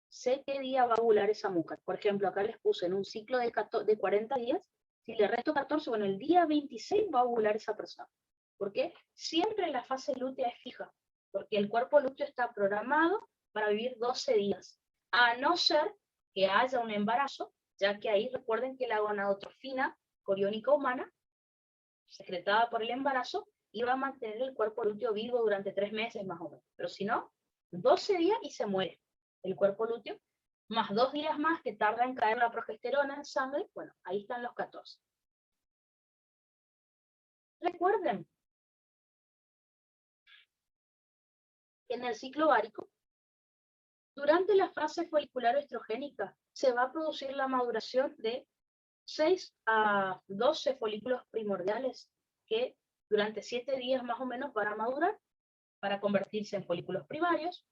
sé qué día va a ovular esa mujer. Por ejemplo, acá les puse en un ciclo de 40 días, si le resto 14, bueno, el día 26 va a ovular esa persona. ¿Por qué? Siempre la fase lútea es fija, porque el cuerpo lúteo está programado para vivir 12 días, a no ser que haya un embarazo, ya que ahí recuerden que la gonadotrofina coriónica humana, secretada por el embarazo, iba a mantener el cuerpo lúteo vivo durante 3 meses más o menos. Pero si no, 12 días y se muere el cuerpo lúteo, más 2 días más que tarda en caer la progesterona en sangre, bueno, ahí están los 14. Recuerden, en el ciclo ovárico, durante la fase folicular estrogénica, se va a producir la maduración de 6 a 12 folículos primordiales que durante 7 días más o menos van a madurar para convertirse en folículos primarios,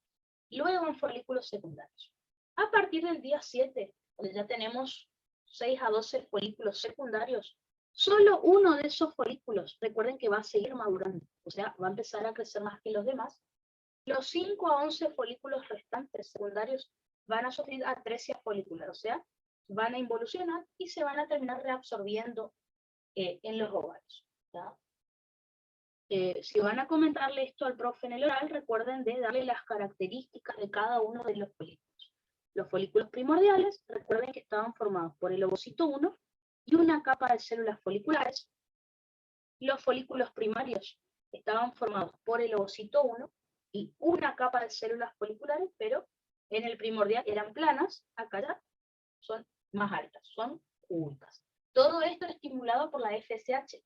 luego en folículos secundarios. A partir del día 7, donde ya tenemos 6 a 12 folículos secundarios, solo uno de esos folículos, recuerden que va a seguir madurando, o sea, va a empezar a crecer más que los demás. Los 5 a 11 folículos restantes secundarios van a sufrir atresia folicular, o sea, van a involucionar y se van a terminar reabsorbiendo en los ovarios. Si van a comentarle esto al profe en el oral, recuerden de darle las características de cada uno de los folículos. Los folículos primordiales, recuerden que estaban formados por el ovocito 1 y una capa de células foliculares. Los folículos primarios estaban formados por el ovocito 1 y una capa de células foliculares, pero en el primordial eran planas, acá ya son más altas, son cúbicas. Todo esto estimulado por la FSH.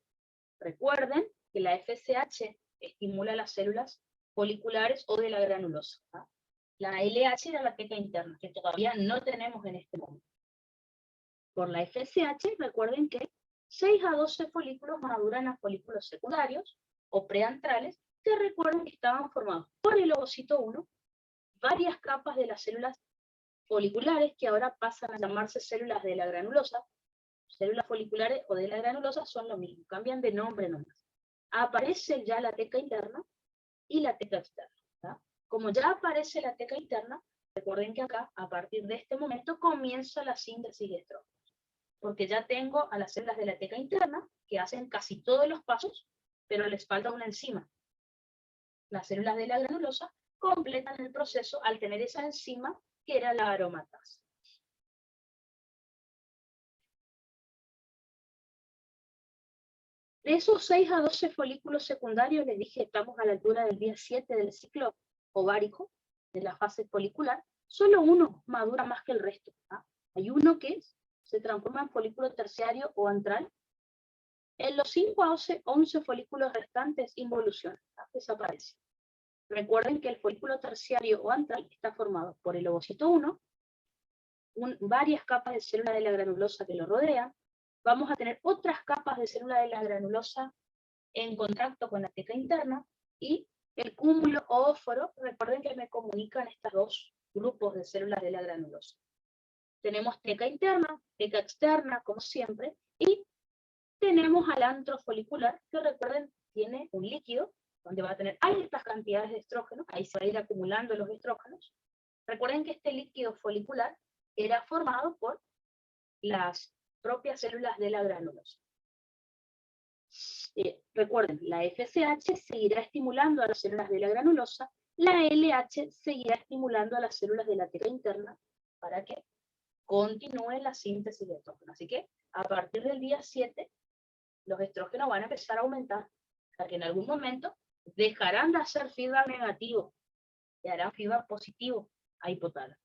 Recuerden que la FSH estimula las células foliculares o de la granulosa. La LH era la teca interna, que todavía no tenemos en este momento. Por la FSH, recuerden que 6 a 12 folículos maduran a folículos secundarios o preantrales, que recuerden que estaban formados por el ovocito 1, varias capas de las células foliculares, que ahora pasan a llamarse células de la granulosa. Células foliculares o de la granulosa son lo mismo, cambian de nombre nomás. Aparece ya la teca interna y la teca externa. Como ya aparece la teca interna, recuerden que acá, a partir de este momento, comienza la síntesis de estrógenos. Porque ya tengo a las células de la teca interna que hacen casi todos los pasos, pero les falta una enzima. Las células de la granulosa completan el proceso al tener esa enzima que era la aromatasa. De esos 6 a 12 folículos secundarios, les dije, estamos a la altura del día 7 del ciclo ovárico, de la fase folicular, solo uno madura más que el resto. Hay uno que se transforma en folículo terciario o antral. En los 5 a 11 folículos restantes involucionan, desaparecen. Recuerden que el folículo terciario o antral está formado por el ovocito 1, varias capas de célula de la granulosa que lo rodean. Vamos a tener otras capas de célula de la granulosa en contacto con la teca interna, y el cúmulo oóforo. Recuerden que me comunican estos dos grupos de células de la granulosa. Tenemos teca interna, teca externa, como siempre, y tenemos al antro folicular, que recuerden, tiene un líquido, donde va a tener altas cantidades de estrógeno, ahí se va a ir acumulando los estrógenos. Recuerden que este líquido folicular era formado por las propias células de la granulosa. Recuerden, la FSH seguirá estimulando a las células de la granulosa, la LH seguirá estimulando a las células de la teca interna para que continúe la síntesis de estrógeno. Así que a partir del día 7, los estrógenos van a empezar a aumentar, hasta que en algún momento dejarán de hacer feedback negativo y harán feedback positivo a hipotálamo.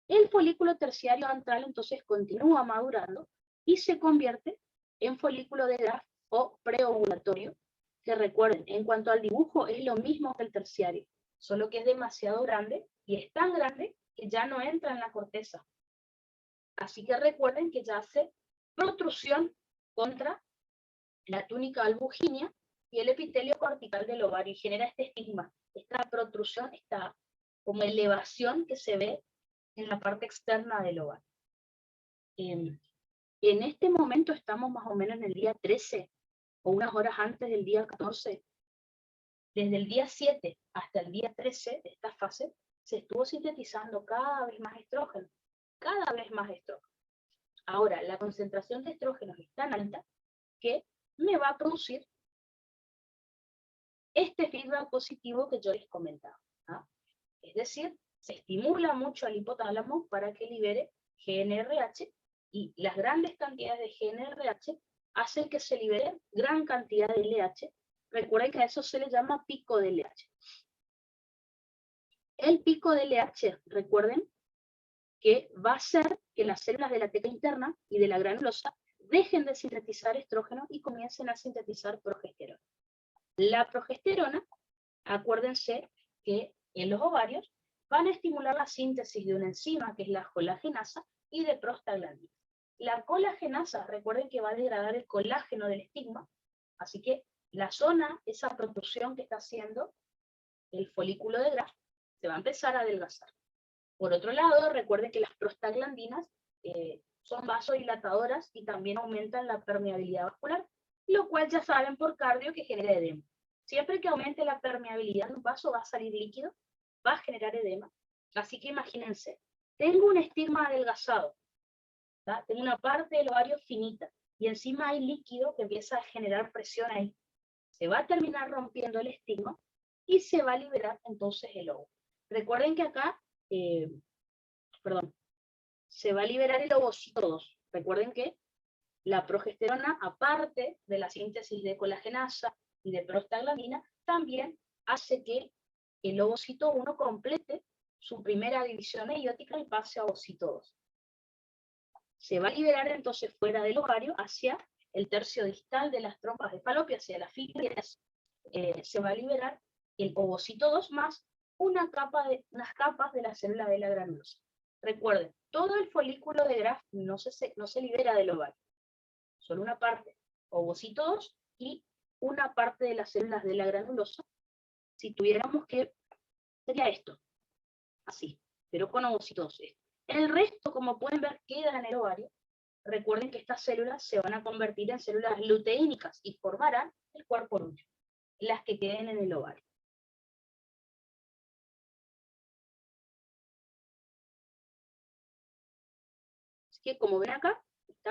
El folículo terciario antral entonces continúa madurando y se convierte en folículo de Graf o preovulatorio, que recuerden, en cuanto al dibujo es lo mismo que el terciario, solo que es demasiado grande, y es tan grande que ya no entra en la corteza. Así que recuerden que ya hace protrusión contra la túnica albuginea y el epitelio cortical del ovario, y genera este estigma, esta protrusión, esta como elevación que se ve en la parte externa del ovario. En este momento estamos más o menos en el día 13, o unas horas antes del día 14. Desde el día 7 hasta el día 13 de esta fase, se estuvo sintetizando cada vez más estrógeno, cada vez más estrógeno. Ahora, la concentración de estrógenos es tan alta que me va a producir este feedback positivo que yo les comentaba. Es decir, se estimula mucho al hipotálamo para que libere GNRH, y las grandes cantidades de GNRH hacen que se libere gran cantidad de LH. Recuerden que a eso se le llama pico de LH. El pico de LH, recuerden, que va a hacer que las células de la teca interna y de la granulosa dejen de sintetizar estrógeno y comiencen a sintetizar progesterona. La progesterona, acuérdense que en los ovarios van a estimular la síntesis de una enzima, que es la colagenasa, y de prostaglandina. La colagenasa, recuerden que va a degradar el colágeno del estigma, así que la zona, esa protrusión que está haciendo el folículo de Graf, se va a empezar a adelgazar. Por otro lado, recuerden que las prostaglandinas son vasodilatadoras y también aumentan la permeabilidad vascular, lo cual ya saben por cardio que genera edema. Siempre que aumente la permeabilidad de un vaso va a salir líquido, va a generar edema. Así que imagínense, tengo un estigma adelgazado, ¿tá? Tengo una parte del ovario finita, y encima hay líquido que empieza a generar presión ahí. Se va a terminar rompiendo el estigma y se va a liberar entonces el óvulo. Recuerden que acá, se va a liberar el ovocito 2. Recuerden que la progesterona, aparte de la síntesis de colagenasa y de prostaglandina, también hace que el ovocito 1 complete su primera división meiótica y pase a ovocito 2. Se va a liberar entonces fuera del ovario hacia el tercio distal de las trompas de Falopio, hacia las filias. Se va a liberar el ovocito 2 más unas capas de la célula de la granulosa. Recuerden, todo el folículo de Graf no se libera del ovario, solo una parte, ovocito 2 y una parte de las células de la granulosa. Si tuviéramos que, sería esto, así, pero con ovocito 2. El resto, como pueden ver, queda en el ovario. Recuerden que estas células se van a convertir en células luteínicas y formarán el cuerpo lúteo, las que queden en el ovario. Así que como ven acá,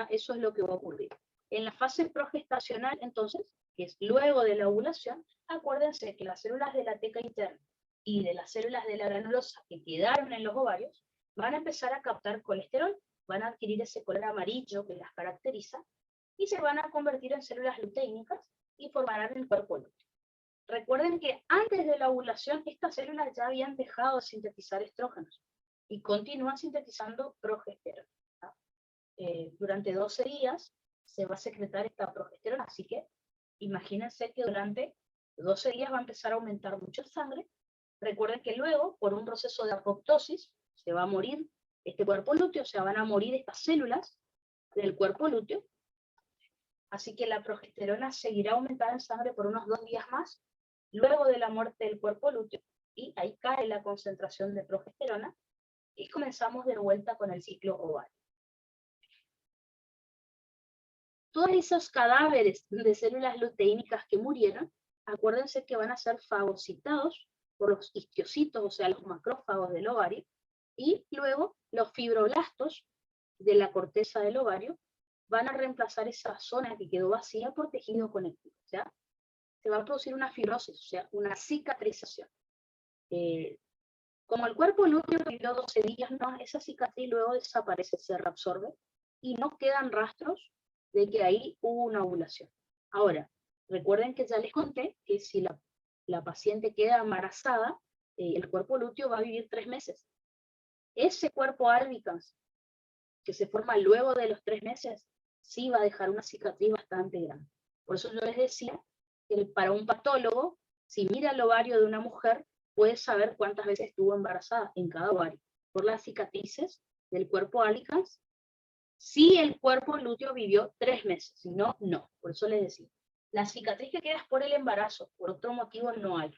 eso es lo que va a ocurrir. En la fase progestacional, entonces, que es luego de la ovulación, acuérdense que las células de la teca interna y de las células de la granulosa que quedaron en los ovarios van a empezar a captar colesterol, van a adquirir ese color amarillo que las caracteriza, y se van a convertir en células luteínicas y formarán el cuerpo lúteo. Recuerden que antes de la ovulación estas células ya habían dejado de sintetizar estrógenos y continúan sintetizando progesterona. Durante 12 días se va a secretar esta progesterona, así que imagínense que durante 12 días va a empezar a aumentar mucho la sangre. Recuerden que luego, por un proceso de apoptosis, se va a morir este cuerpo lúteo, o sea, van a morir estas células del cuerpo lúteo, así que la progesterona seguirá aumentada en sangre por unos 2 días más, luego de la muerte del cuerpo lúteo, y ahí cae la concentración de progesterona, y comenzamos de vuelta con el ciclo ovario. Todos esos cadáveres de células luteínicas que murieron, acuérdense que van a ser fagocitados por los histiocitos, o sea, los macrófagos del ovario, y luego los fibroblastos de la corteza del ovario van a reemplazar esa zona que quedó vacía por tejido conectivo. O sea, se va a producir una fibrosis, o sea, una cicatrización. Como el cuerpo lúteo vivió 12 días, no, esa cicatriz luego desaparece, se reabsorbe, y no quedan rastros de que ahí hubo una ovulación. Ahora, recuerden que ya les conté que si la paciente queda embarazada, el cuerpo lúteo va a vivir 3 meses. Ese cuerpo albicans que se forma luego de los 3 meses, sí va a dejar una cicatriz bastante grande. Por eso yo les decía que para un patólogo, si mira el ovario de una mujer, puede saber cuántas veces estuvo embarazada en cada ovario, por las cicatrices del cuerpo albicans, si el cuerpo lúteo vivió 3 meses, si no, no. Por eso les decía, la cicatriz que queda es por el embarazo, por otro motivo no hay.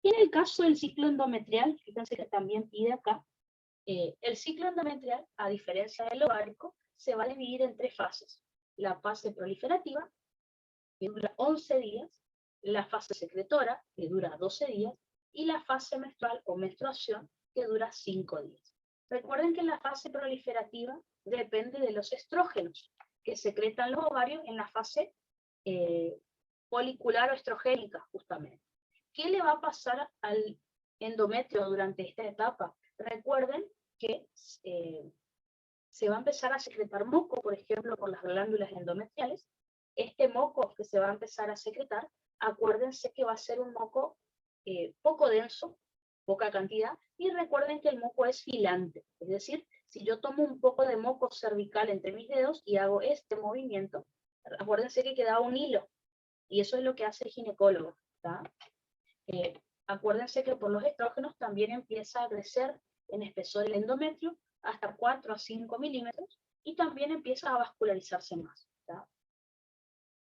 Y en el caso del ciclo endometrial, fíjense que también pide acá, el ciclo endometrial, a diferencia del ovárico, se va a dividir en 3 fases. La fase proliferativa, que dura 11 días, la fase secretora, que dura 12 días, y la fase menstrual o menstruación, que dura 5 días. Recuerden que la fase proliferativa depende de los estrógenos que secretan los ovarios en la fase folicular o estrogénica, justamente. ¿Qué le va a pasar al endometrio durante esta etapa? Recuerden que se va a empezar a secretar moco, por ejemplo, por las glándulas endometriales. Este moco que se va a empezar a secretar, acuérdense que va a ser un moco poco denso, poca cantidad, y recuerden que el moco es filante, es decir, si yo tomo un poco de moco cervical entre mis dedos y hago este movimiento, acuérdense que queda un hilo, y eso es lo que hace el ginecólogo, ¿tá? Acuérdense que por los estrógenos también empieza a crecer en espesor el endometrio hasta 4 a 5 milímetros y también empieza a vascularizarse más.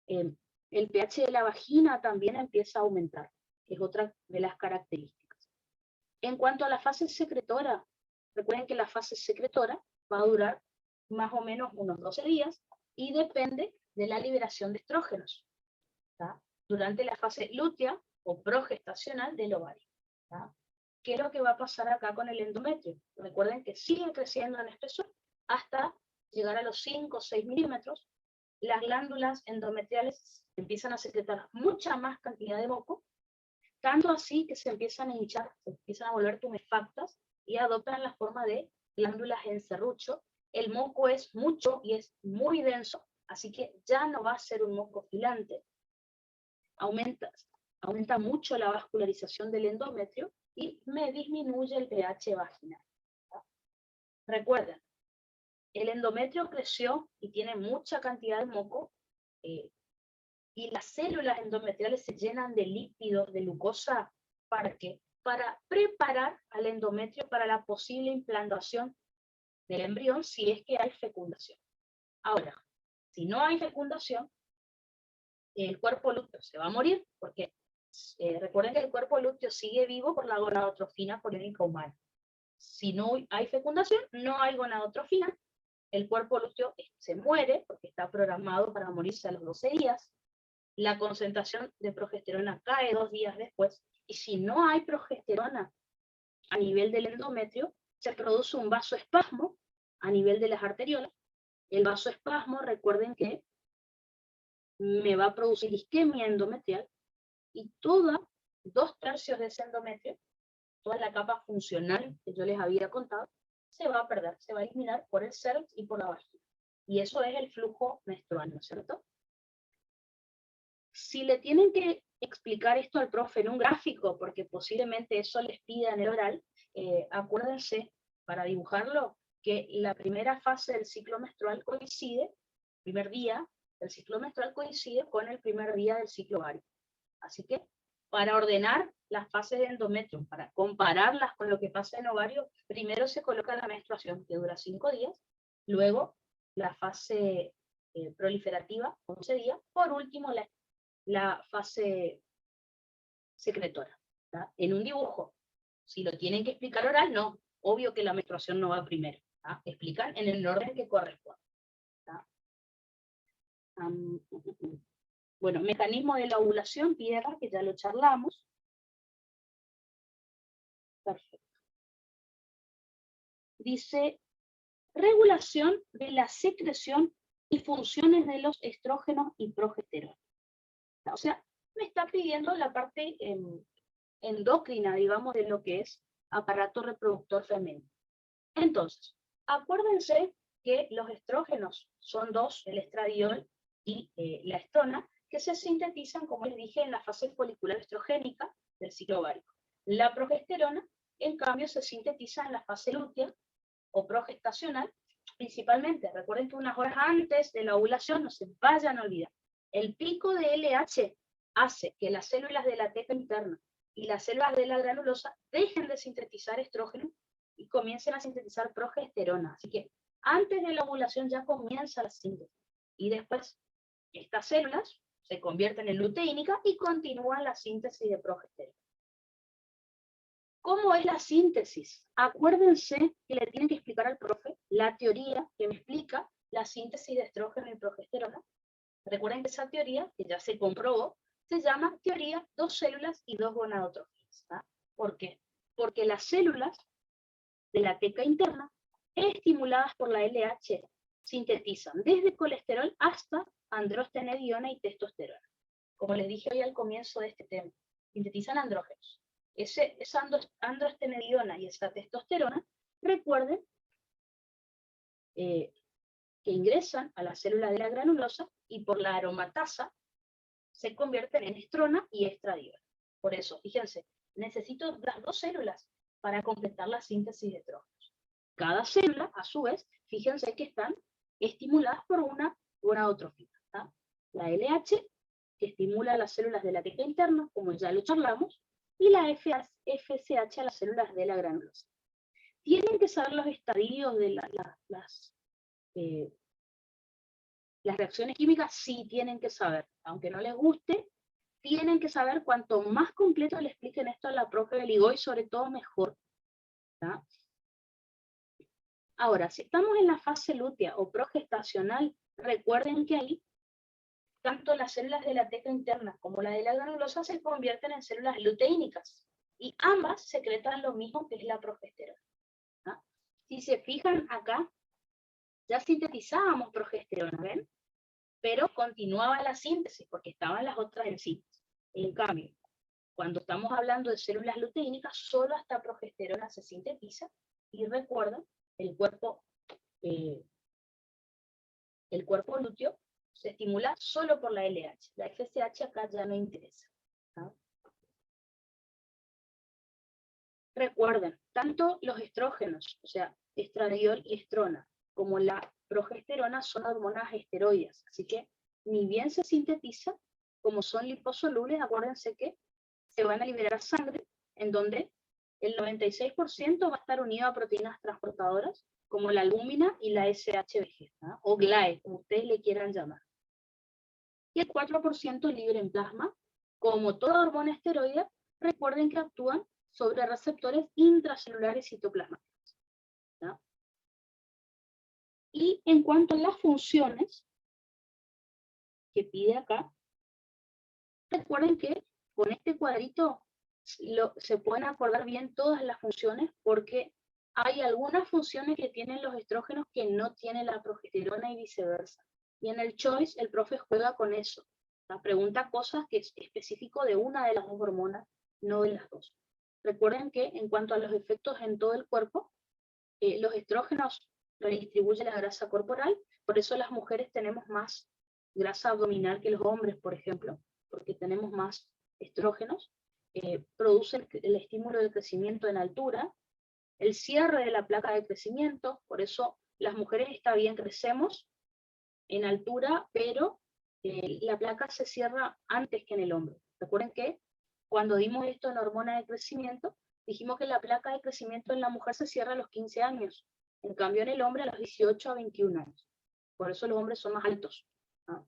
El pH de la vagina también empieza a aumentar, que es otra de las características. En cuanto a la fase secretora, recuerden que la fase secretora va a durar más o menos unos 12 días y depende de la liberación de estrógenos, ¿tá? Durante la fase lútea o progestacional del ovario, ¿tá? ¿Qué es lo que va a pasar acá con el endometrio? Recuerden que sigue creciendo en espesor hasta llegar a los 5 o 6 milímetros. Las glándulas endometriales empiezan a secretar mucha más cantidad de moco, tanto así que se empiezan a hinchar, se empiezan a volver tumefactas y adoptan la forma de glándulas en serrucho. El moco es mucho y es muy denso, así que ya no va a ser un moco filante. Aumenta mucho la vascularización del endometrio y me disminuye el pH vaginal. Recuerden, el endometrio creció y tiene mucha cantidad de moco, y las células endometriales se llenan de lípidos, de glucosa, ¿para qué? Para preparar al endometrio para la posible implantación del embrión si es que hay fecundación. Ahora, si no hay fecundación, el cuerpo lúteo se va a morir, porque recuerden que el cuerpo lúteo sigue vivo por la gonadotrofina coriónica humana. Si no hay fecundación, no hay gonadotrofina, el cuerpo lúteo se muere, porque está programado para morirse a los 12 días, la concentración de progesterona cae 2 días después, y si no hay progesterona a nivel del endometrio, se produce un vasoespasmo a nivel de las arteriolas. El vasoespasmo, recuerden que me va a producir isquemia endometrial, y toda 2/3 de ese endometrio, toda la capa funcional que yo les había contado, se va a perder, se va a eliminar por el cervix y por la vagina. Y eso es el flujo menstrual, ¿no es cierto? Si le tienen que explicar esto al profe en un gráfico, porque posiblemente eso les pida en el oral, acuérdense, para dibujarlo, que la primera fase del ciclo menstrual coincide, primer día del ciclo menstrual coincide con el primer día del ciclo ovárico. Así que, para ordenar las fases de endometrio, para compararlas con lo que pasa en ovario, primero se coloca la menstruación, que dura 5 días, luego la fase proliferativa, 11 días, por último la fase secretora. ¿Tá? En un dibujo, si lo tienen que explicar oral, no. Obvio que la menstruación no va primero. ¿Tá? Explican en el orden que corresponde. ¿Tá? Bueno, mecanismo de la ovulación, piedra, que ya lo charlamos. Perfecto. Dice, regulación de la secreción y funciones de los estrógenos y progesterona. O sea, me está pidiendo la parte endocrina, digamos, de lo que es aparato reproductor femenino. Entonces, acuérdense que los estrógenos son dos, el estradiol y la estrona, que se sintetizan, como les dije, en la fase folicular estrogénica del ciclo ovárico. La progesterona, en cambio, se sintetiza en la fase lútea o progestacional, principalmente. Recuerden que unas horas antes de la ovulación, no se vayan a olvidar, el pico de LH hace que las células de la teca interna y las células de la granulosa dejen de sintetizar estrógeno y comiencen a sintetizar progesterona. Así que antes de la ovulación ya comienza la síntesis. Y después estas células se convierten en luteínica y continúan la síntesis de progesterona. ¿Cómo es la síntesis? Acuérdense que le tienen que explicar al profe la teoría que me explica la síntesis de estrógeno y progesterona. Recuerden que esa teoría, que ya se comprobó, se llama teoría 2 células y 2 gonadotrofinas. ¿Ah? ¿Por qué? Porque las células de la teca interna, estimuladas por la LH, sintetizan desde colesterol hasta androstenediona y testosterona. Como les dije hoy al comienzo de este tema, sintetizan andrógenos. Esa androstenediona y esa testosterona, recuerden que ingresan a la célula de la granulosa y por la aromatasa se convierten en estrona y estradiol. Por eso, fíjense, necesito las 2 células para completar la síntesis de estrógenos. Cada célula, a su vez, fíjense que están estimuladas por una gonadotrofina. ¿Tá? La LH, que estimula a las células de la teca interna, como ya lo charlamos, y la FSH a las células de la granulosa. Tienen que saber los estadios de las reacciones químicas, sí tienen que saber, aunque no les guste, tienen que saber. Cuanto más completo le expliquen esto a la profe de Ligoy, sobre todo mejor. ¿Tá? Ahora, si estamos en la fase lútea o progestacional, recuerden que ahí tanto las células de la teca interna como la de la granulosa se convierten en células luteínicas y ambas secretan lo mismo que es la progesterona. ¿Tá? Si se fijan acá, ya sintetizábamos progesterona, ¿ven? Pero continuaba la síntesis porque estaban las otras enzimas. En cambio, cuando estamos hablando de células luteínicas, solo hasta progesterona se sintetiza y recuerden, el cuerpo lúteo se estimula solo por la LH. La FSH acá ya no interesa. ¿No? Recuerden, tanto los estrógenos, o sea, estradiol y estrona, como la progesterona son hormonas esteroides, así que ni bien se sintetiza, como son liposolubles, acuérdense que se van a liberar a sangre, en donde el 96% va a estar unido a proteínas transportadoras, como la albúmina y la SHBG, ¿no? O GLAE, como ustedes le quieran llamar. Y el 4% libre en plasma. Como toda hormona esteroide, recuerden que actúan sobre receptores intracelulares citoplasmáticos. ¿No? Y en cuanto a las funciones que pide acá, recuerden que con este cuadrito se pueden acordar bien todas las funciones, porque hay algunas funciones que tienen los estrógenos que no tiene la progesterona y viceversa. Y en el choice el profe juega con eso. La pregunta cosas que es específico de una de las dos hormonas, no de las dos. Recuerden que en cuanto a los efectos en todo el cuerpo, Los estrógenos redistribuyen la grasa corporal, por eso las mujeres tenemos más grasa abdominal que los hombres, por ejemplo, porque tenemos más estrógenos. Produce el estímulo del crecimiento en altura, el cierre de la placa de crecimiento, por eso las mujeres está bien, crecemos en altura, pero la placa se cierra antes que en el hombre. Recuerden que cuando dimos esto en hormona de crecimiento, dijimos que la placa de crecimiento en la mujer se cierra a los 15 años, en cambio en el hombre a los 18 a 21 años. Por eso los hombres son más altos, ¿no?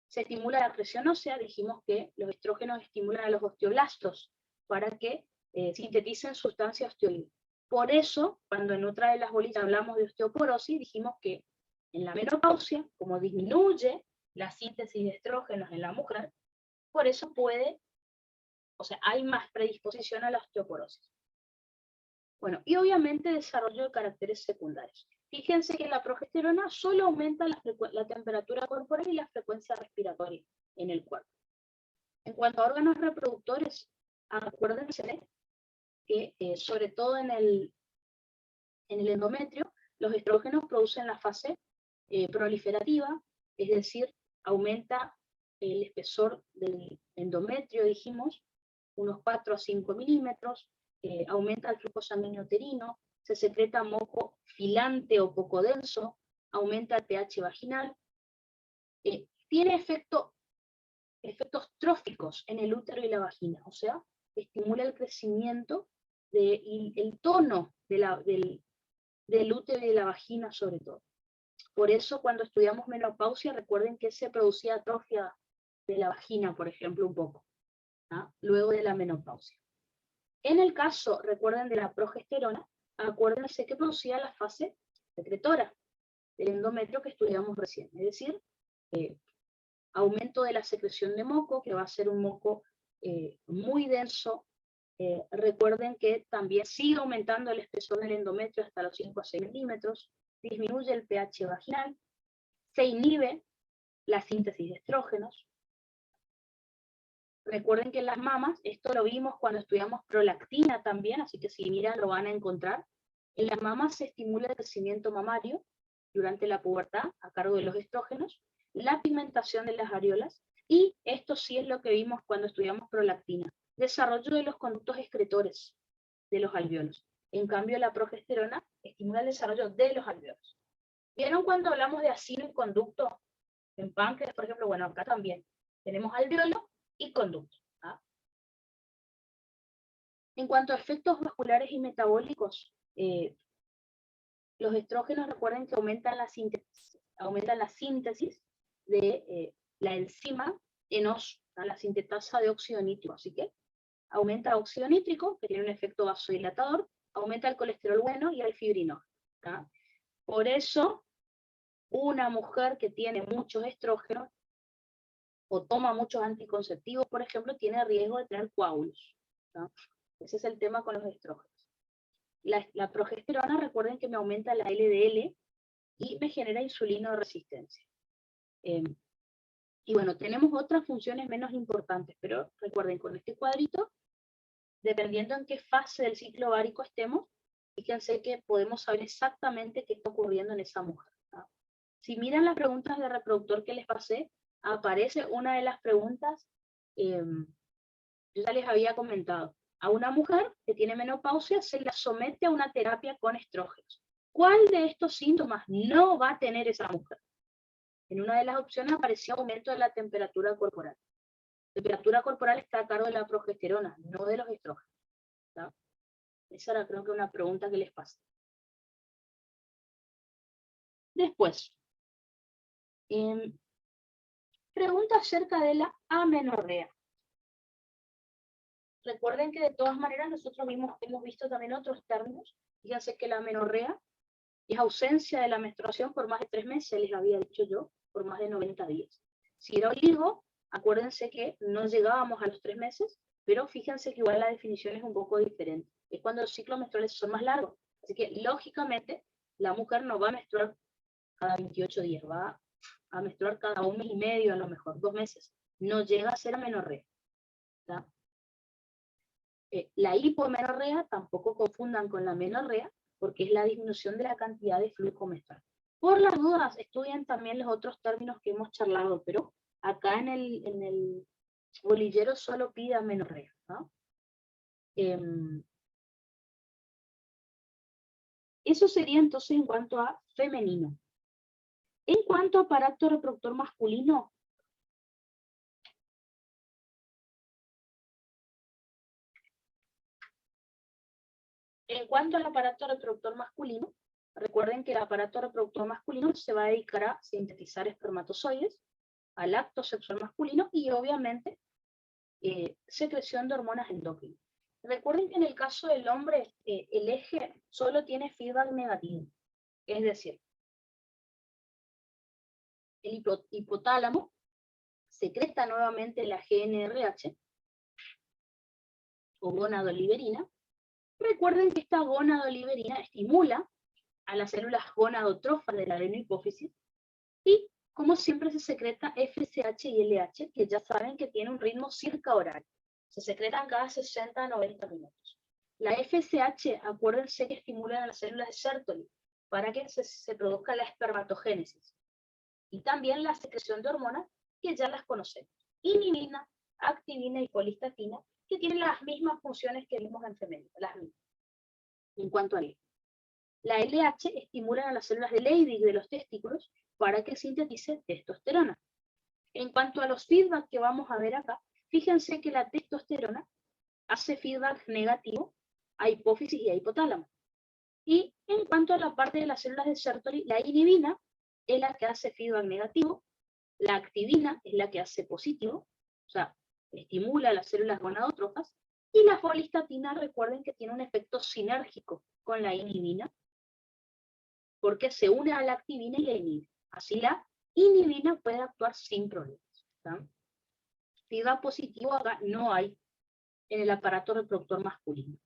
Se estimula la presión ósea, dijimos que los estrógenos estimulan a los osteoblastos para que sinteticen sustancias osteoides. Por eso, cuando en otra de las bolitas hablamos de osteoporosis, dijimos que en la menopausia, como disminuye la síntesis de estrógenos en la mujer, por eso hay más predisposición a la osteoporosis. Bueno, y obviamente desarrollo de caracteres secundarios. Fíjense que la progesterona solo aumenta la temperatura corporal y la frecuencia respiratoria en el cuerpo. En cuanto a órganos reproductores, acuérdense que sobre todo en el endometrio, los estrógenos producen la fase proliferativa, es decir, aumenta el espesor del endometrio, dijimos, unos 4 a 5 milímetros, aumenta el flujo sanguíneo uterino, se secreta moco filante o poco denso, aumenta el pH vaginal, tiene efectos tróficos en el útero y la vagina, o sea, estimula el crecimiento y el tono del útero y de la vagina sobre todo. Por eso cuando estudiamos menopausia, recuerden que se producía atrofia de la vagina, por ejemplo, un poco, ¿ah? Luego de la menopausia. En el caso, recuerden, de la progesterona, acuérdense que producía la fase secretora del endometrio que estudiamos recién, es decir, aumento de la secreción de moco, que va a ser un moco muy denso. Recuerden que también sigue aumentando el espesor del endometrio hasta los 5 a 6 milímetros, disminuye el pH vaginal, se inhibe la síntesis de estrógenos. Recuerden que en las mamas, esto lo vimos cuando estudiamos prolactina también, así que si miran lo van a encontrar. En las mamas se estimula el crecimiento mamario durante la pubertad a cargo de los estrógenos, la pigmentación de las areolas, y esto sí es lo que vimos cuando estudiamos prolactina, desarrollo de los conductos excretores de los alvéolos. En cambio, la progesterona estimula el desarrollo de los alvéolos. ¿Vieron cuando hablamos de asilo y conducto? En páncreas, por ejemplo, bueno, acá también tenemos alvéolo y conducto, ¿ah? En cuanto a efectos vasculares y metabólicos, los estrógenos, recuerden que aumentan la síntesis de la enzima ENOS, la sintetasa de óxido nítrico, así que aumenta óxido nítrico, que tiene un efecto vasodilatador, aumenta el colesterol bueno y el fibrinógeno, ¿ah? Por eso, una mujer que tiene muchos estrógenos o toma muchos anticonceptivos, por ejemplo, tiene riesgo de tener coágulos, ¿no? Ese es el tema con los estrógenos. La progesterona, recuerden que me aumenta la LDL y me genera insulino de resistencia. Y bueno, tenemos otras funciones menos importantes, pero recuerden, con este cuadrito, dependiendo en qué fase del ciclo ovárico estemos, fíjense que podemos saber exactamente qué está ocurriendo en esa mujer, ¿no? Si miran las preguntas de reproductor que les pasé, aparece una de las preguntas, yo ya les había comentado, a una mujer que tiene menopausia se la somete a una terapia con estrógenos. ¿Cuál de estos síntomas no va a tener esa mujer? En una de las opciones apareció aumento de la temperatura corporal. La temperatura corporal está a cargo de la progesterona, no de los estrógenos, ¿no? Esa era, creo que, una pregunta que les pasé. Después, pregunta acerca de la amenorrea. Recuerden que de todas maneras nosotros hemos visto también otros términos. Fíjense que la amenorrea es ausencia de la menstruación por más de 3 meses, les había dicho yo, por más de 90 días. Si era oligo, acuérdense que no llegábamos a los 3 meses, pero fíjense que igual la definición es un poco diferente. Es cuando los ciclos menstruales son más largos. Así que, lógicamente, la mujer no va a menstruar cada 28 días, va a menstruar cada 1 mes y medio, a lo mejor 2 meses. No llega a ser amenorrea, ¿tá? La hipomenorrea, tampoco confundan con la menorrea, porque es la disminución de la cantidad de flujo menstrual. Por las dudas, estudien también los otros términos que hemos charlado, pero acá en el bolillero solo pide amenorrea, ¿no? Eso sería entonces en cuanto a femenino. En cuanto a aparato reproductor masculino, recuerden que el aparato reproductor masculino se va a dedicar a sintetizar espermatozoides, al acto sexual masculino y obviamente secreción de hormonas endócrinas. Recuerden que en el caso del hombre el eje solo tiene feedback negativo, es decir, el hipotálamo secreta nuevamente la GnRH o gonadoliberina. Recuerden que esta gonadoliberina estimula a las células gonadotrofas de la adenohipófisis y, como siempre, se secreta FSH y LH, que ya saben que tiene un ritmo circahorario. Se secretan cada 60 a 90 minutos. La FSH, acuérdense que estimula a las células de Sertoli para que se produzca la espermatogénesis. Y también la secreción de hormonas, que ya las conocemos. Inhibina, activina y colistatina, que tienen las mismas funciones que vimos en femenino, las mismas. En cuanto a la LH estimula a las células de Leydig de los testículos para que sintetice testosterona. En cuanto a los feedback que vamos a ver acá, fíjense que la testosterona hace feedback negativo a hipófisis y a hipotálamo. Y en cuanto a la parte de las células de Sertoli, la inhibina es la que hace feedback negativo, la activina es la que hace positivo, o sea, estimula a las células gonadotrofas, y la folistatina, recuerden que tiene un efecto sinérgico con la inhibina, porque se une a la activina y la inhibe. Así la inhibina puede actuar sin problemas. Feedback positivo acá no hay en el aparato reproductor masculino.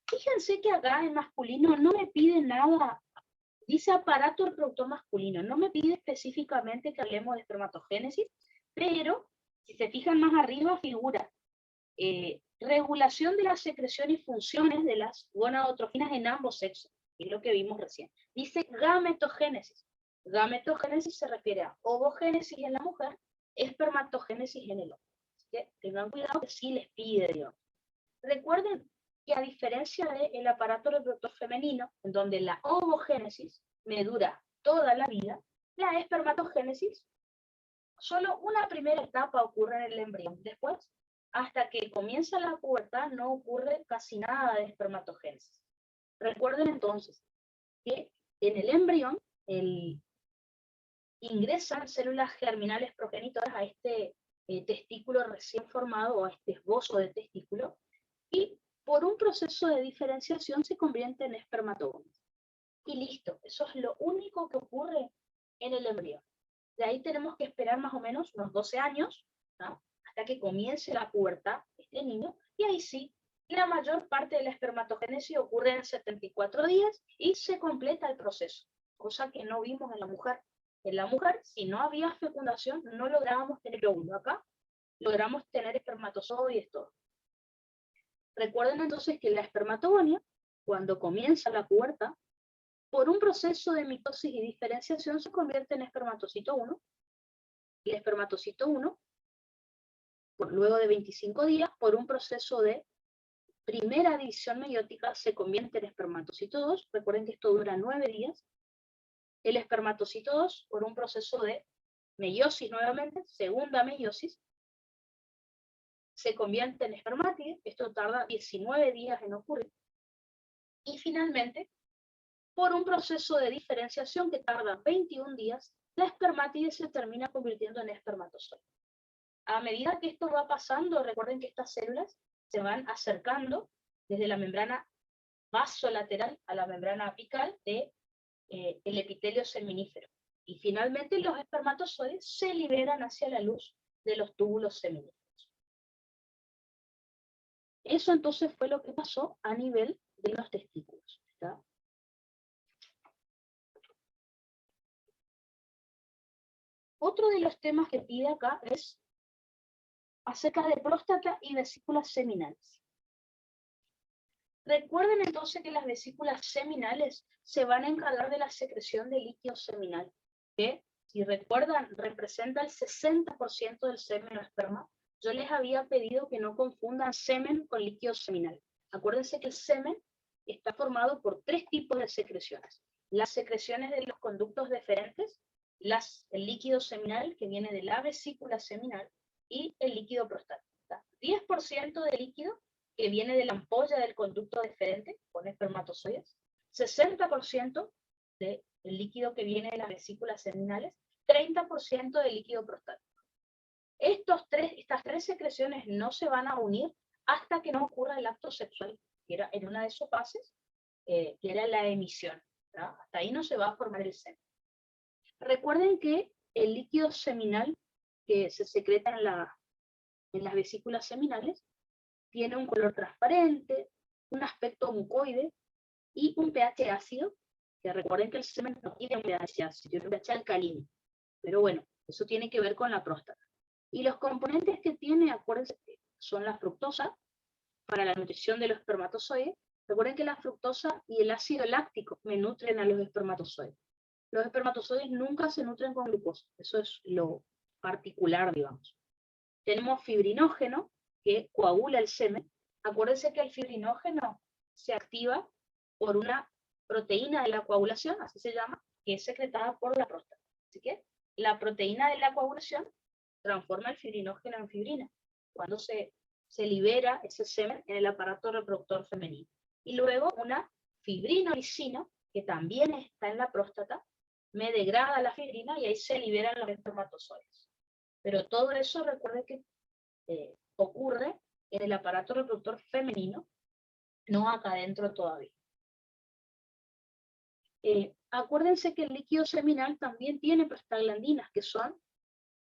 Fíjense que acá en masculino no me pide nada, dice aparato reproductor masculino, no me pide específicamente que hablemos de espermatogénesis, pero si se fijan más arriba figura regulación de la secreción y funciones de las gonadotrofinas en ambos sexos, que es lo que vimos recién. Dice gametogénesis. Gametogénesis se refiere a ovogénesis en la mujer, espermatogénesis en el hombre. Así que tengan cuidado que sí les pide, Dios. Recuerden que a diferencia del aparato reproductor femenino, en donde la ovogénesis me dura toda la vida, la espermatogénesis, solo una primera etapa ocurre en el embrión. Después, hasta que comienza la pubertad, no ocurre casi nada de espermatogénesis. Recuerden entonces que en el embrión ingresan células germinales progenitoras a este testículo recién formado o a este esbozo de testículo, y por un proceso de diferenciación se convierte en espermatogones. Y listo, eso es lo único que ocurre en el embrión. De ahí tenemos que esperar más o menos unos 12 años, ¿no?, hasta que comience la pubertad este niño, y ahí sí, la mayor parte de la espermatogénesis ocurre en 74 días y se completa el proceso, cosa que no vimos en la mujer. En la mujer, si no había fecundación, no lográbamos tener óvulo. Acá logramos tener espermatozoides, todo. Recuerden entonces que la espermatogonia, cuando comienza la pubertad, por un proceso de mitosis y diferenciación se convierte en espermatocito 1, y el espermatocito 1, luego de 25 días, por un proceso de primera división meiótica, se convierte en espermatocito 2, recuerden que esto dura 9 días, el espermatocito 2, por un proceso de meiosis nuevamente, segunda meiosis, se convierte en espermátide, esto tarda 19 días en ocurrir, y finalmente, por un proceso de diferenciación que tarda 21 días, la espermátide se termina convirtiendo en espermatozoide. A medida que esto va pasando, recuerden que estas células se van acercando desde la membrana vasolateral a la membrana apical de el epitelio seminífero. Y finalmente los espermatozoides se liberan hacia la luz de los túbulos seminíferos. Eso entonces fue lo que pasó a nivel de los testículos. ¿Está? Otro de los temas que pide acá es acerca de próstata y vesículas seminales. Recuerden entonces que las vesículas seminales se van a encargar de la secreción de líquido seminal, que, si recuerdan, representa el 60% del semen o esperma. Yo les había pedido que no confundan semen con líquido seminal. Acuérdense que el semen está formado por 3 tipos de secreciones. Las secreciones de los conductos deferentes, el líquido seminal que viene de la vesícula seminal y el líquido prostático. 10% de líquido que viene de la ampolla del conducto deferente con espermatozoides, 60% del líquido que viene de las vesículas seminales, 30% de líquido prostático. Estas tres secreciones no se van a unir hasta que no ocurra el acto sexual, que era en una de sus fases, que era la emisión, ¿verdad? Hasta ahí no se va a formar el semen. Recuerden que el líquido seminal que se secreta en las vesículas seminales tiene un color transparente, un aspecto mucoide y un pH ácido, que recuerden que el semen no tiene un pH ácido, tiene un pH alcalino. Pero bueno, eso tiene que ver con la próstata. Y los componentes que tiene, acuérdense, son la fructosa, para la nutrición de los espermatozoides. Recuerden que la fructosa y el ácido láctico me nutren a los espermatozoides. Los espermatozoides nunca se nutren con glucosa, eso es lo particular, digamos. Tenemos fibrinógeno, que coagula el semen. Acuérdense que el fibrinógeno se activa por una proteína de la coagulación, así se llama, que es secretada por la próstata. Así que la proteína de la coagulación transforma el fibrinógeno en fibrina, cuando se libera ese semen en el aparato reproductor femenino. Y luego una fibrinolisina, que también está en la próstata, me degrada la fibrina y ahí se liberan los espermatozoides. Pero todo eso, recuerden que ocurre en el aparato reproductor femenino, no acá adentro todavía. Acuérdense que el líquido seminal también tiene prostaglandinas, que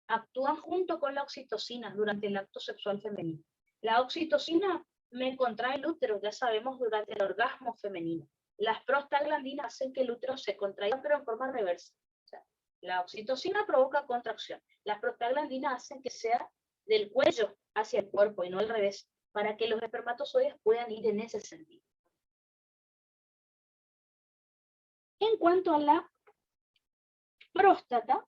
actúan junto con la oxitocina durante el acto sexual femenino. La oxitocina me contrae el útero, ya sabemos, durante el orgasmo femenino. Las prostaglandinas hacen que el útero se contraiga, pero en forma reversa. O sea, la oxitocina provoca contracción. Las prostaglandinas hacen que sea del cuello hacia el cuerpo y no al revés, para que los espermatozoides puedan ir en ese sentido. En cuanto a la próstata,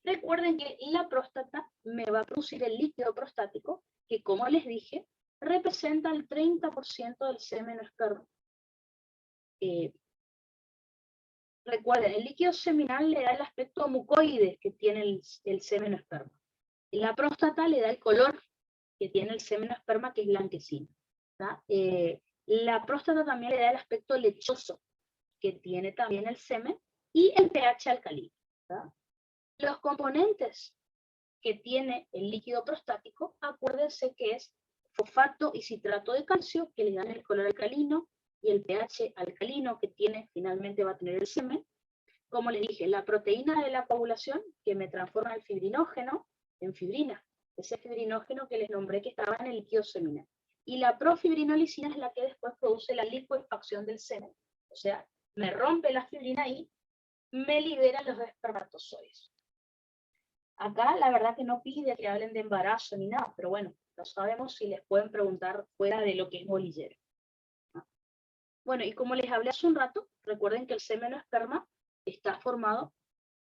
recuerden que la próstata me va a producir el líquido prostático, que como les dije, representa el 30% del semen o esperma. Recuerden, el líquido seminal le da el aspecto mucoide que tiene el semen o esperma. La próstata le da el color que tiene el semen o esperma, que es blanquecino. La próstata también le da el aspecto lechoso que tiene también el semen y el pH alcalino. ¿Verdad? Los componentes que tiene el líquido prostático, acuérdense que es fosfato y citrato de calcio, que le dan el color alcalino, y el pH alcalino que tiene, finalmente va a tener el semen. Como les dije, la proteína de la coagulación, que me transforma el fibrinógeno en fibrina, ese fibrinógeno que les nombré que estaba en el líquido seminal. Y la profibrinolicisina es la que después produce la licuefacción del semen. O sea, me rompe la fibrina y me libera los espermatozoides. Acá la verdad que no pide que hablen de embarazo ni nada, pero bueno, no sabemos si les pueden preguntar fuera de lo que es bolillero. Bueno, y como les hablé hace un rato, recuerden que el semen o esperma está formado,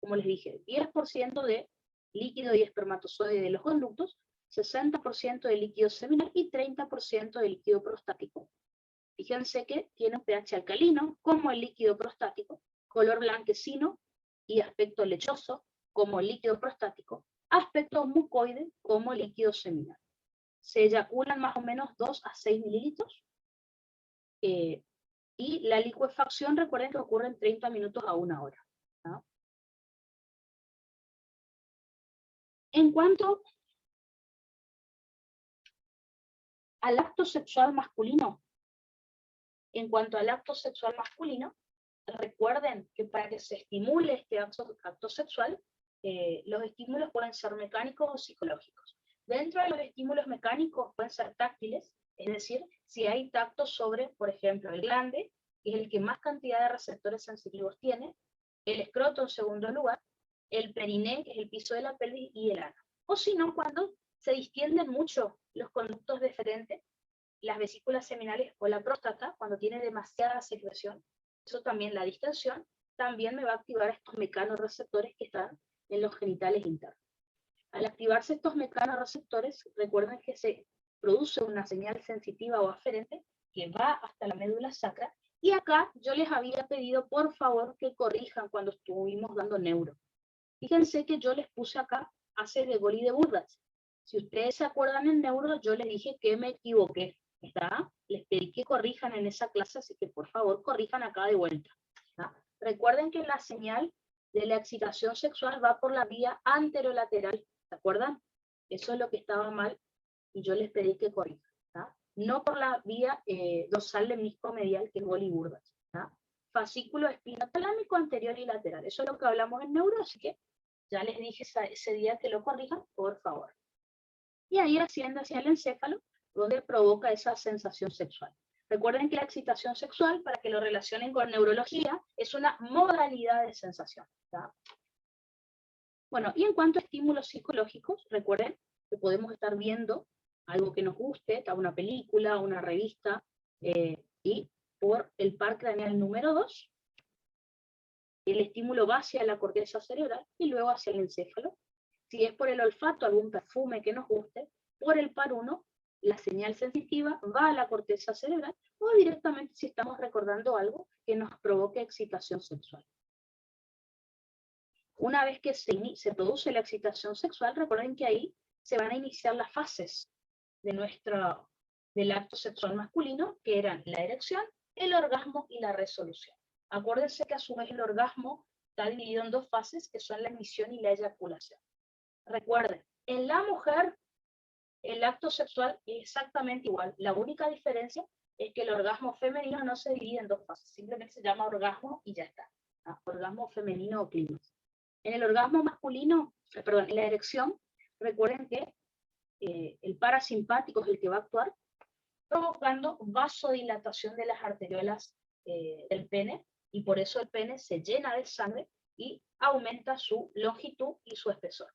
como les dije, 10% de líquido y espermatozoide de los conductos, 60% de líquido seminal y 30% de líquido prostático. Fíjense que tiene un pH alcalino, como el líquido prostático, color blanquecino y aspecto lechoso, como el líquido prostático, aspecto mucoide, como el líquido seminal. Se eyaculan más o menos 2 a 6 mililitros, y la licuefacción, recuerden que ocurre en 30 minutos a 1 hora. ¿No? En cuanto al acto sexual masculino, recuerden que para que se estimule este acto sexual, los estímulos pueden ser mecánicos o psicológicos. Dentro de los estímulos mecánicos pueden ser táctiles, es decir, si hay tacto sobre, por ejemplo, el glande, que es el que más cantidad de receptores sensitivos tiene, el escroto en segundo lugar, el periné, que es el piso de la pelvis, y el ano. O si no, cuando se distienden mucho los conductos deferentes, las vesículas seminales o la próstata, cuando tiene demasiada secreción, eso también, la distensión, también me va a activar estos mecanorreceptores que están en los genitales internos. Al activarse estos mecanorreceptores, recuerden que se produce una señal sensitiva o aferente que va hasta la médula sacra, y acá yo les había pedido por favor que corrijan cuando estuvimos dando neuro. Fíjense que yo les puse acá hace de Gol y de Burdas. Si ustedes se acuerdan en neuro, yo les dije que me equivoqué, ¿está? Les pedí que corrijan en esa clase, así que por favor corrijan acá de vuelta, ¿está? Recuerden que la señal de la excitación sexual va por la vía anterolateral, ¿se acuerdan? Eso es lo que estaba mal y yo les pedí que corrijan, ¿está? No por la vía dorsal lemniscomedial, que es Gol y Burdas, ¿está? Fascículo espinotalámico anterior y lateral. Eso es lo que hablamos en neuro, así que ya les dije ese día que lo corrijan, por favor. Y ahí asciende hacia el encéfalo, donde provoca esa sensación sexual. Recuerden que la excitación sexual, para que lo relacionen con neurología, es una modalidad de sensación, ¿tá? Bueno, y en cuanto a estímulos psicológicos, recuerden que podemos estar viendo algo que nos guste, una película, una revista, y por el par craneal número 2, el estímulo va hacia la corteza cerebral y luego hacia el encéfalo. Si es por el olfato, algún perfume que nos guste, por el par 1, la señal sensitiva va a la corteza cerebral, o directamente si estamos recordando algo que nos provoque excitación sexual. Una vez que se produce la excitación sexual, recuerden que ahí se van a iniciar las fases del acto sexual masculino, que eran la erección, el orgasmo y la resolución. Acuérdense que a su vez el orgasmo está dividido en dos fases, que son la emisión y la eyaculación. Recuerden, en la mujer el acto sexual es exactamente igual. La única diferencia es que el orgasmo femenino no se divide en dos fases, simplemente se llama orgasmo y ya está, ¿no? Orgasmo femenino o clímax. En el orgasmo masculino, perdón, en la erección, recuerden que el parasimpático es el que va a actuar, provocando vasodilatación de las arteriolas del pene, y por eso el pene se llena de sangre y aumenta su longitud y su espesor.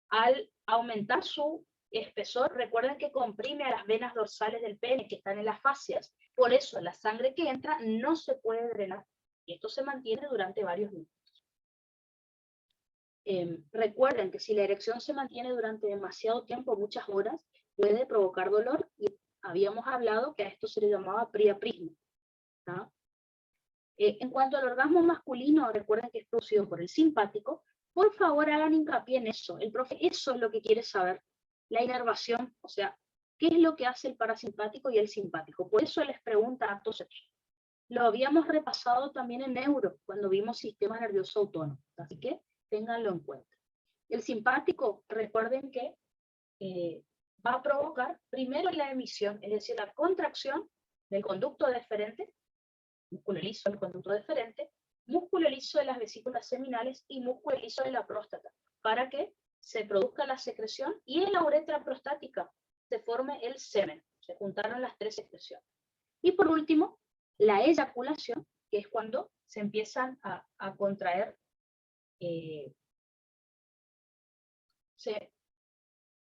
Al aumentar su espesor, recuerden que comprime a las venas dorsales del pene que están en las fascias, por eso la sangre que entra no se puede drenar, y esto se mantiene durante varios minutos. Recuerden que si la erección se mantiene durante demasiado tiempo, muchas horas, puede provocar dolor, y habíamos hablado que a esto se le llamaba priapismo, ¿no? En cuanto al orgasmo masculino, recuerden que es producido por el simpático. Por favor, hagan hincapié en eso. El profe, eso es lo que quiere saber. La inervación, o sea, ¿qué es lo que hace el parasimpático y el simpático? Por eso les pregunta acto sexual. Lo habíamos repasado también en neuro, cuando vimos sistema nervioso autónomo. Así que ténganlo en cuenta. El simpático, recuerden que va a provocar primero la emisión, es decir, la contracción del conducto deferente, músculo liso del conducto deferente, músculo liso de las vesículas seminales y músculo liso de la próstata, para que se produzca la secreción y en la uretra prostática se forme el semen. Se juntaron las tres secreciones. Y por último, la eyaculación, que es cuando se empiezan a contraer, se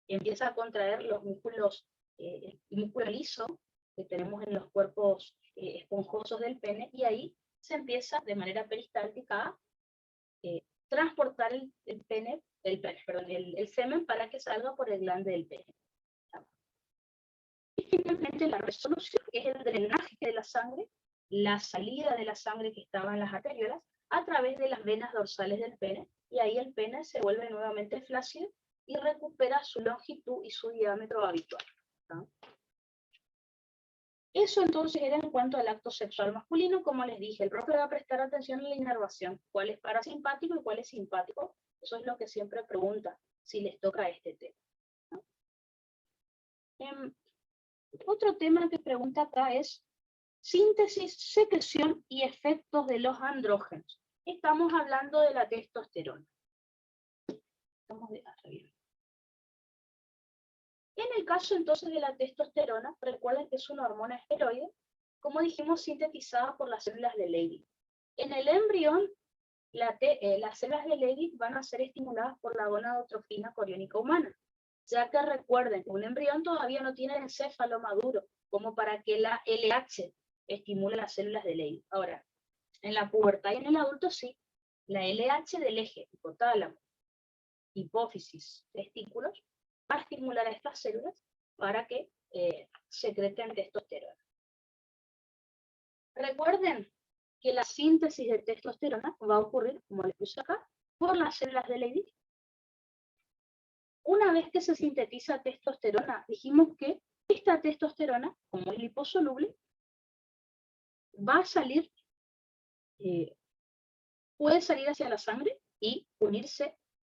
empieza a contraer los músculos, el músculo liso que tenemos en los cuerpos esponjosos del pene, y ahí se empieza de manera peristáltica a transportar el semen para que salga por el glande del pene. Y finalmente la resolución, que es el drenaje de la sangre, la salida de la sangre que estaba en las arteriolas a través de las venas dorsales del pene, y ahí el pene se vuelve nuevamente flácido y recupera su longitud y su diámetro habitual, ¿no? Eso entonces era en cuanto al acto sexual masculino. Como les dije, el profe va a prestar atención a la inervación, cuál es parasimpático y cuál es simpático. Eso es lo que siempre pregunta si les toca este tema, ¿no? Otro tema que pregunta acá es síntesis, secreción y efectos de los andrógenos. Estamos hablando de la testosterona. En el caso entonces de la testosterona, recuerden que es una hormona esteroide como dijimos, sintetizada por las células de Leydig. En el embrión, las células de Leydig van a ser estimuladas por la gonadotrofina coriónica humana, ya que recuerden que un embrión todavía no tiene encéfalo maduro, como para que la LH estimule las células de Leydig. Ahora, en la pubertad y en el adulto sí, la LH del eje hipotálamo, hipófisis, testículos, va a estimular a estas células para que secreten testosterona. Recuerden que la síntesis de testosterona va a ocurrir, como les puse acá, por las células de Leydig. Una vez que se sintetiza testosterona, dijimos que esta testosterona, como es liposoluble, va a salir, puede salir hacia la sangre y unirse,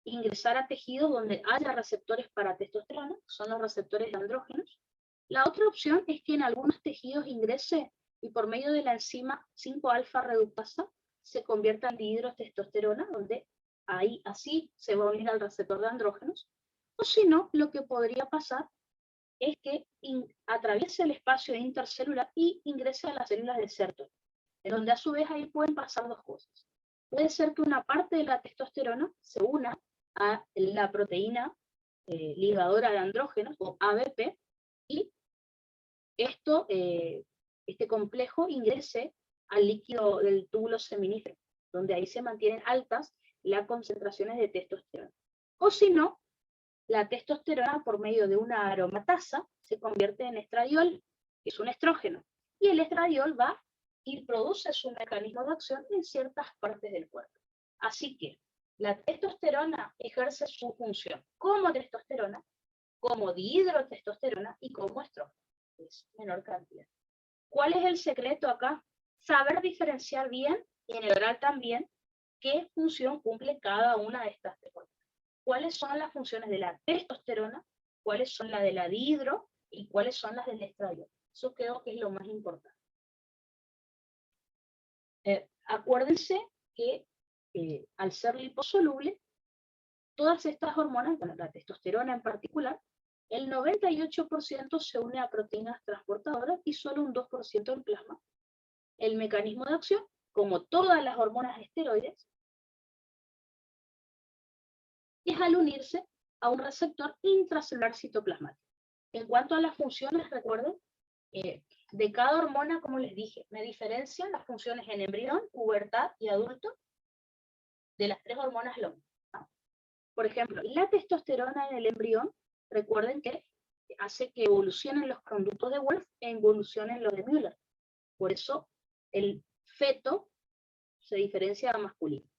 ingresar a tejidos donde haya receptores para testosterona, son los receptores de andrógenos. La otra opción es que en algunos tejidos ingrese y por medio de la enzima 5-alfa reductasa se convierta en dihidrotestosterona, donde ahí así se va a unir al receptor de andrógenos. O si no, lo que podría pasar es que atraviese el espacio intercelular y ingrese a las células de Sertoli, en donde a su vez ahí pueden pasar dos cosas. Puede ser que una parte de la testosterona se una a la proteína ligadora de andrógenos, o ABP, y esto, este complejo ingrese al líquido del túbulo seminífero, donde ahí se mantienen altas las concentraciones de testosterona. O si no, la testosterona por medio de una aromatasa se convierte en estradiol, que es un estrógeno, y el estradiol va y produce su mecanismo de acción en ciertas partes del cuerpo. Así que la testosterona ejerce su función como testosterona, como dihidrotestosterona y como estrógeno, es menor cantidad. ¿Cuál es el secreto acá? Saber diferenciar bien, y en el oral también, qué función cumple cada una de estas tres hormonas. ¿Cuáles son las funciones de la testosterona? ¿Cuáles son las de la dihidro? ¿Y cuáles son las del estradiol? Eso creo que es lo más importante. Acuérdense que al ser liposoluble, todas estas hormonas, bueno, la testosterona en particular, el 98% se une a proteínas transportadoras y solo un 2% en plasma. El mecanismo de acción, como todas las hormonas esteroides, es al unirse a un receptor intracelular citoplasmático. En cuanto a las funciones, recuerden, de cada hormona, como les dije, me diferencian las funciones en embrión, pubertad y adulto de las tres hormonas LOM. Por ejemplo, la testosterona en el embrión, recuerden que hace que evolucionen los conductos de Wolff e involucionen los de Müller. Por eso el feto se diferencia a masculino.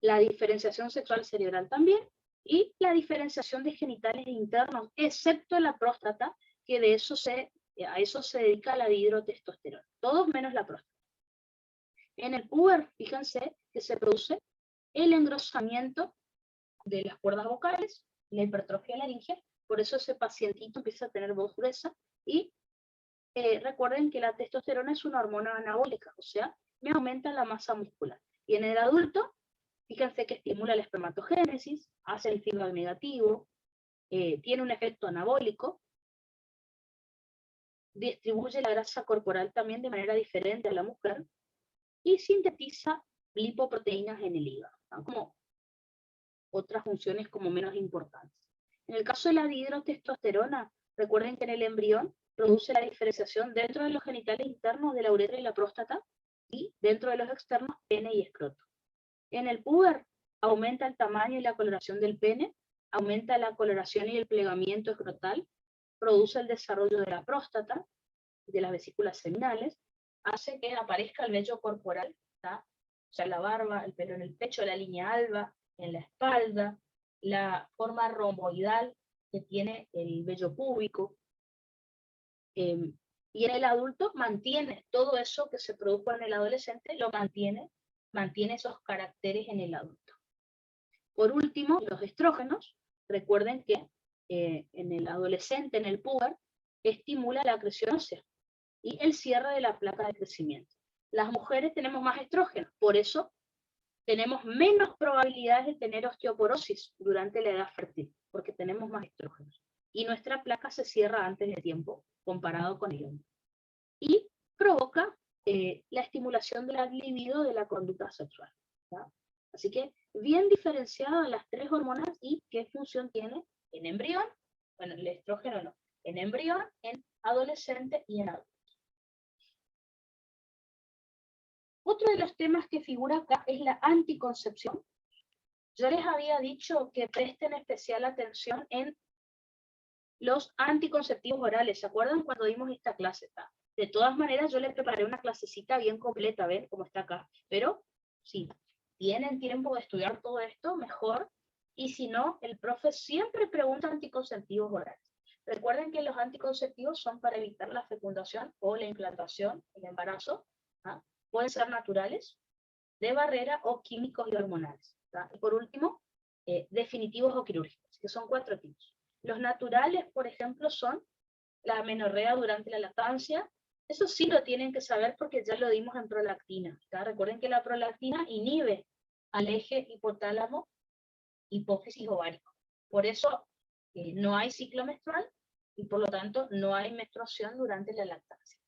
La diferenciación sexual cerebral también, y la diferenciación de genitales internos, excepto la próstata, que a eso se dedica la dihidrotestosterona. Todos menos la próstata. En el puber, fíjense que se produce el engrosamiento de las cuerdas vocales, la hipertrofia laringea, por eso ese pacientito empieza a tener voz gruesa, y recuerden que la testosterona es una hormona anabólica, o sea, me aumenta la masa muscular. Y en el adulto, fíjense que estimula la espermatogénesis, hace el feedback negativo, tiene un efecto anabólico, distribuye la grasa corporal también de manera diferente a la mujer, y sintetiza lipoproteínas en el hígado, ¿no? Como otras funciones como menos importantes. En el caso de la dihidrotestosterona, recuerden que en el embrión produce la diferenciación dentro de los genitales internos de la uretra y la próstata, y dentro de los externos, pene y escroto. En el puber aumenta el tamaño y la coloración del pene, aumenta la coloración y el plegamiento escrotal, produce el desarrollo de la próstata, de las vesículas seminales, hace que aparezca el vello corporal, ¿tá? O sea, la barba, el pelo en el pecho, la línea alba, en la espalda, la forma romboidal que tiene el vello púbico. Y en el adulto mantiene todo eso que se produjo en el adolescente, lo mantiene esos caracteres en el adulto. Por último, los estrógenos, recuerden que en el adolescente, en el puber, estimula la acreción ósea y el cierre de la placa de crecimiento. Las mujeres tenemos más estrógenos, por eso tenemos menos probabilidades de tener osteoporosis durante la edad fértil, porque tenemos más estrógenos. Y nuestra placa se cierra antes de tiempo, comparado con el hombre. y provoca la estimulación de la libido de la conducta sexual. ¿Ya? Así que bien diferenciadas las tres hormonas y qué función tiene en embrión, bueno, el estrógeno no, en embrión, en adolescente y en adulto. Otro de los temas que figura acá es la anticoncepción. Yo les había dicho que presten especial atención en los anticonceptivos orales. ¿Se acuerdan cuando dimos esta clase? De todas maneras, yo les preparé una clasecita bien completa, ¿ven? Como está acá. Pero si tienen tiempo de estudiar todo esto, mejor. Y si no, el profe siempre pregunta anticonceptivos orales. Recuerden que los anticonceptivos son para evitar la fecundación o la implantación, el embarazo. ¿Ah? Pueden ser naturales, de barrera o químicos y hormonales. ¿Ah? Y por último, definitivos o quirúrgicos, que son 4 tipos. Los naturales, por ejemplo, son la amenorrea durante la lactancia. Eso sí lo tienen que saber porque ya lo dimos en prolactina. ¿Tá? Recuerden que la prolactina inhibe al eje hipotálamo, hipófisis ovárico. Por eso no hay ciclo menstrual y por lo tanto no hay menstruación durante la lactancia.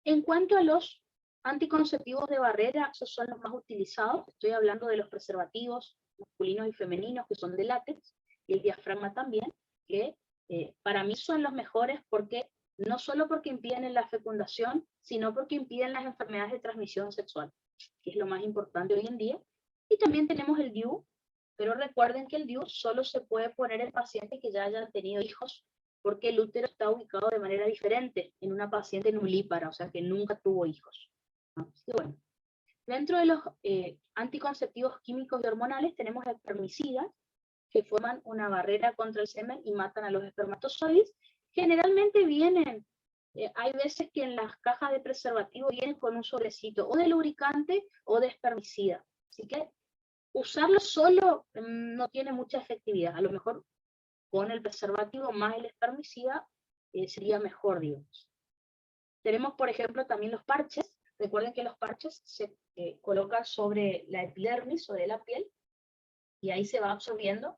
En cuanto a los anticonceptivos de barrera, esos son los más utilizados. Estoy hablando de los preservativos masculinos y femeninos que son de látex, y el diafragma también, que para mí son los mejores porque no solo porque impiden la fecundación, sino porque impiden las enfermedades de transmisión sexual, que es lo más importante hoy en día. Y también tenemos el DIU, pero recuerden que el DIU solo se puede poner en pacientes que ya hayan tenido hijos, porque el útero está ubicado de manera diferente en una paciente nulípara, o sea que nunca tuvo hijos. Así que bueno, dentro de los anticonceptivos químicos y hormonales tenemos espermicidas, que forman una barrera contra el semen y matan a los espermatozoides. Generalmente vienen, hay veces que en las cajas de preservativo vienen con un sobrecito o de lubricante o de espermicida. Así que usarlo solo no tiene mucha efectividad. A lo mejor con el preservativo más el espermicida sería mejor, digamos. Tenemos, por ejemplo, también los parches. Recuerden que los parches se colocan sobre la epidermis, sobre la piel, y ahí se va absorbiendo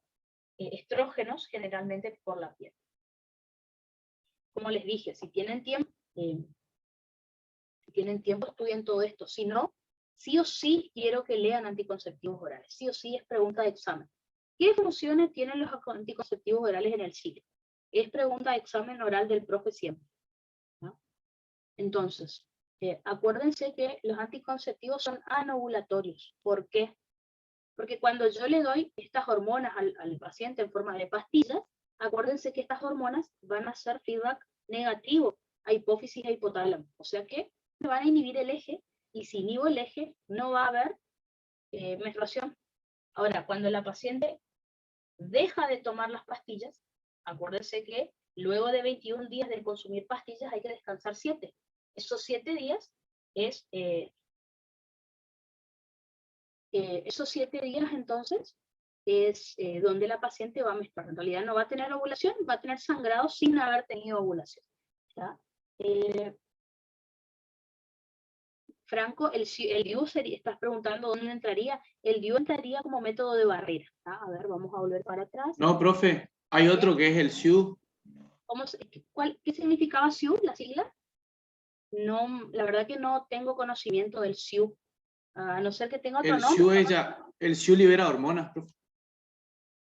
estrógenos generalmente por la piel. Como les dije, si tienen tiempo, estudien todo esto. Si no, sí o sí quiero que lean anticonceptivos orales. Sí o sí es pregunta de examen. ¿Qué funciones tienen los anticonceptivos orales en el ciclo? Es pregunta de examen oral del profe siempre. ¿No? Entonces, acuérdense que los anticonceptivos son anovulatorios. ¿Por qué? Porque cuando yo le doy estas hormonas al paciente en forma de pastillas, acuérdense que estas hormonas van a hacer feedback negativo a hipófisis e hipotálamo. O sea que van a inhibir el eje, y si inhibo el eje, no va a haber menstruación. Ahora, cuando la paciente deja de tomar las pastillas, acuérdense que luego de 21 días de consumir pastillas hay que descansar 7. Esos 7 días es... esos 7 días entonces es donde la paciente va a menstruar. En realidad no va a tener ovulación, va a tener sangrado sin haber tenido ovulación. ¿Ya? Franco, el DIU sería, estás preguntando dónde entraría. El DIU entraría como método de barrera. ¿Ya? A ver, vamos a volver para atrás. No, profe, hay otro que es el SIU. ¿Qué significaba SIU, la sigla? No, la verdad que no tengo conocimiento del SIU. A no ser que tenga otro nombre. El SIU libera hormonas, profe.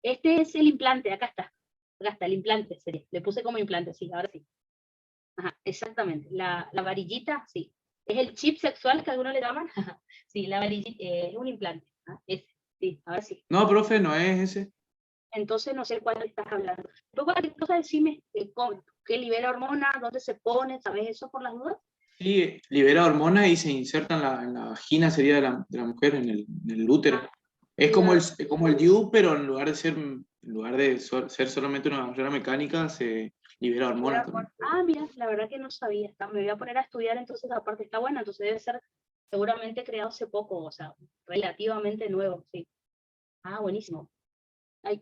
Este es el implante, acá está. Acá está, el implante sería. Le puse como implante, sí, ahora sí. Ajá, exactamente. La varillita, sí. Es el chip sexual que algunos le llaman. Sí, la varillita es un implante. Ese, sí, ahora sí. No, profe, no es ese. Entonces no sé cuál estás hablando. Luego, cualquier cosa, decime qué libera hormonas, dónde se pone, ¿sabes eso por las dudas? Sí, libera hormonas y se inserta en la vagina, sería de la mujer, en el útero. Es como el DIU, pero en lugar de ser solamente una barrera mecánica, se libera hormonas también. Ah, mira, la verdad que no sabía. Me voy a poner a estudiar, entonces aparte está buena, entonces debe ser seguramente creado hace poco, o sea, relativamente nuevo, sí. Ah, buenísimo. Ay.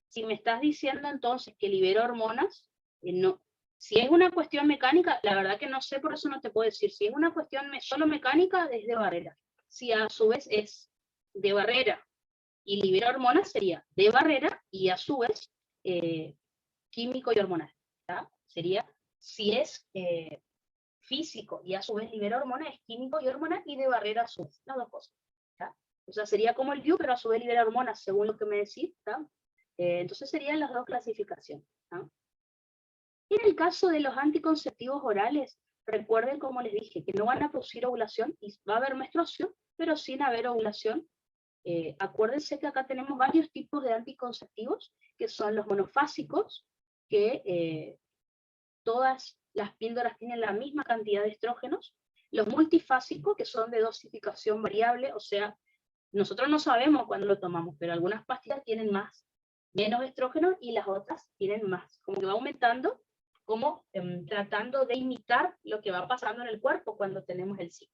Si me estás diciendo entonces que libera hormonas, no. Si es una cuestión mecánica, la verdad que no sé, por eso no te puedo decir. Si es una cuestión solo mecánica, es de barrera. Si a su vez es de barrera Y libera hormonas sería de barrera y a su vez químico y hormonal. ¿Ya? Sería, si es físico y a su vez libera hormonas, es químico y hormonal, y de barrera a su vez, las dos cosas. ¿Ya? O sea, sería como el DIU, pero a su vez libera hormonas, según lo que me decís. Entonces serían las dos clasificaciones. ¿Ya? En el caso de los anticonceptivos orales, recuerden, como les dije, que no van a producir ovulación y va a haber menstruación, pero sin haber ovulación. Acuérdense que acá tenemos varios tipos de anticonceptivos, que son los monofásicos, que todas las píldoras tienen la misma cantidad de estrógenos, los multifásicos, que son de dosificación variable, o sea, nosotros no sabemos cuándo lo tomamos, pero algunas pastillas tienen menos estrógenos y las otras tienen más, como que va aumentando, como tratando de imitar lo que va pasando en el cuerpo cuando tenemos el ciclo.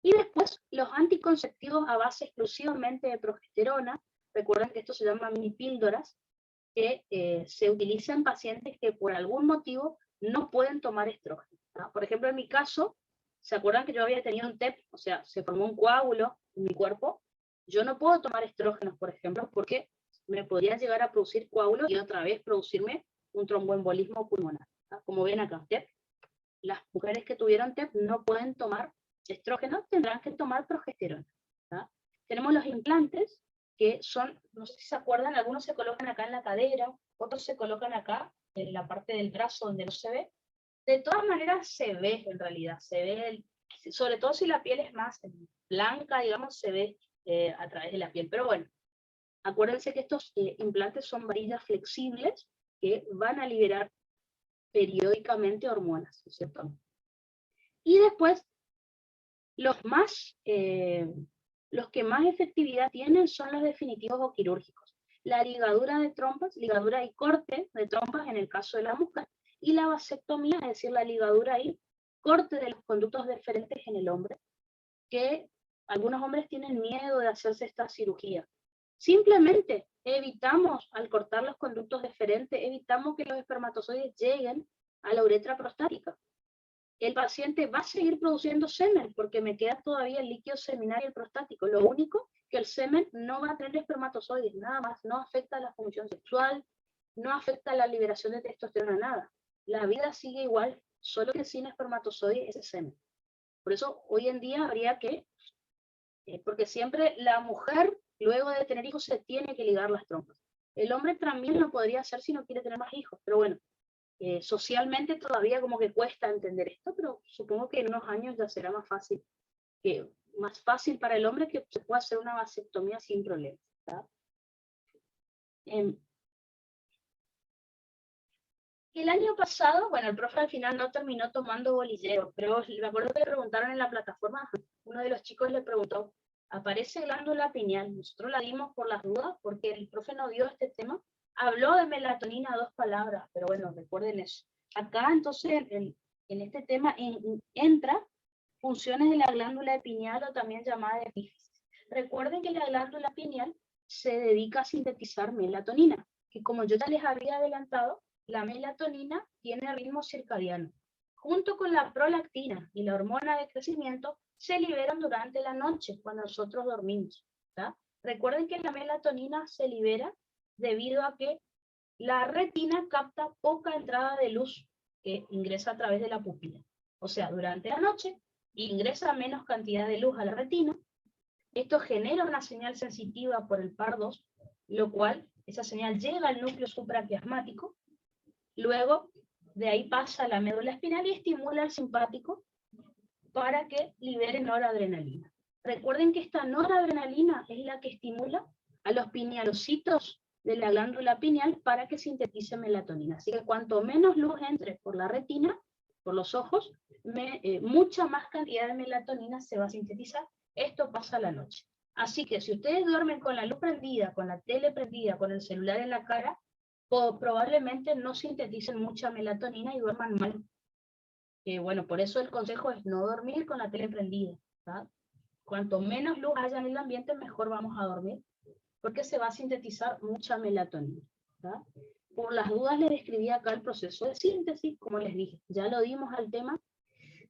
Y después, los anticonceptivos a base exclusivamente de progesterona, recuerden que esto se llama minipíldoras, que se utilizan en pacientes que por algún motivo no pueden tomar estrógeno. ¿No? Por ejemplo, en mi caso, ¿se acuerdan que yo había tenido un TEP? O sea, se formó un coágulo en mi cuerpo. Yo no puedo tomar estrógenos, por ejemplo, porque me podría llegar a producir coágulos y otra vez producirme un tromboembolismo pulmonar. ¿No? Como ven acá, TEP, las mujeres que tuvieron TEP no pueden tomar estrógenos, tendrán que tomar progesterona. ¿No? Tenemos los implantes, que son, no sé si se acuerdan, algunos se colocan acá en la cadera, otros se colocan acá en la parte del brazo donde no se ve. De todas maneras se ve en realidad, se ve, sobre todo si la piel es más blanca, digamos, se ve a través de la piel. Pero bueno, acuérdense que estos implantes son varillas flexibles que van a liberar periódicamente hormonas, ¿cierto? Y después, los que más efectividad tienen son los definitivos o quirúrgicos. La ligadura de trompas, ligadura y corte de trompas en el caso de la mujer, y la vasectomía, es decir, la ligadura y corte de los conductos deferentes en el hombre, que algunos hombres tienen miedo de hacerse esta cirugía. Simplemente evitamos, al cortar los conductos deferentes, evitamos que los espermatozoides lleguen a la uretra prostática. El paciente va a seguir produciendo semen porque me queda todavía el líquido seminario y el prostático. Lo único que el semen no va a tener espermatozoides, nada más, no afecta la función sexual, no afecta la liberación de testosterona, nada. La vida sigue igual, solo que sin espermatozoides ese semen. Por eso hoy en día habría que, porque siempre la mujer luego de tener hijos se tiene que ligar las trompas. El hombre también lo podría hacer si no quiere tener más hijos, pero bueno, socialmente todavía como que cuesta entender esto, pero supongo que en unos años ya será más fácil para el hombre que se pueda hacer una vasectomía sin problemas. El año pasado, bueno, el profe al final no terminó tomando bolillero, pero me acuerdo que le preguntaron en la plataforma, uno de los chicos le preguntó, ¿aparece glándula pineal? Nosotros la dimos por las dudas, porque el profe no dio este tema. Habló de melatonina 2 palabras, pero bueno, recuerden eso. Acá entonces en este tema entra funciones de la glándula pineal, o también llamada de epífisis. Recuerden que la glándula pineal se dedica a sintetizar melatonina, que como yo ya les había adelantado, la melatonina tiene ritmo circadiano. Junto con la prolactina y la hormona de crecimiento, se liberan durante la noche, cuando nosotros dormimos. ¿Tá? Recuerden que la melatonina se libera debido a que la retina capta poca entrada de luz que ingresa a través de la pupila. O sea, durante la noche ingresa menos cantidad de luz a la retina. Esto genera una señal sensitiva por el PAR2, lo cual esa señal llega al núcleo supraquiasmático. Luego de ahí pasa a la médula espinal y estimula al simpático para que libere noradrenalina. Recuerden que esta noradrenalina es la que estimula a los pinealocitos de la glándula pineal para que sintetice melatonina. Así que cuanto menos luz entre por la retina, por los ojos, mucha más cantidad de melatonina se va a sintetizar. Esto pasa a la noche. Así que si ustedes duermen con la luz prendida, con la tele prendida, con el celular en la cara, probablemente no sinteticen mucha melatonina y duerman mal. Bueno, por eso el consejo es no dormir con la tele prendida. ¿Tá? Cuanto menos luz haya en el ambiente, mejor vamos a dormir, porque se va a sintetizar mucha melatonina. ¿Tá? Por las dudas les describí acá el proceso de síntesis, como les dije, ya lo dimos al tema.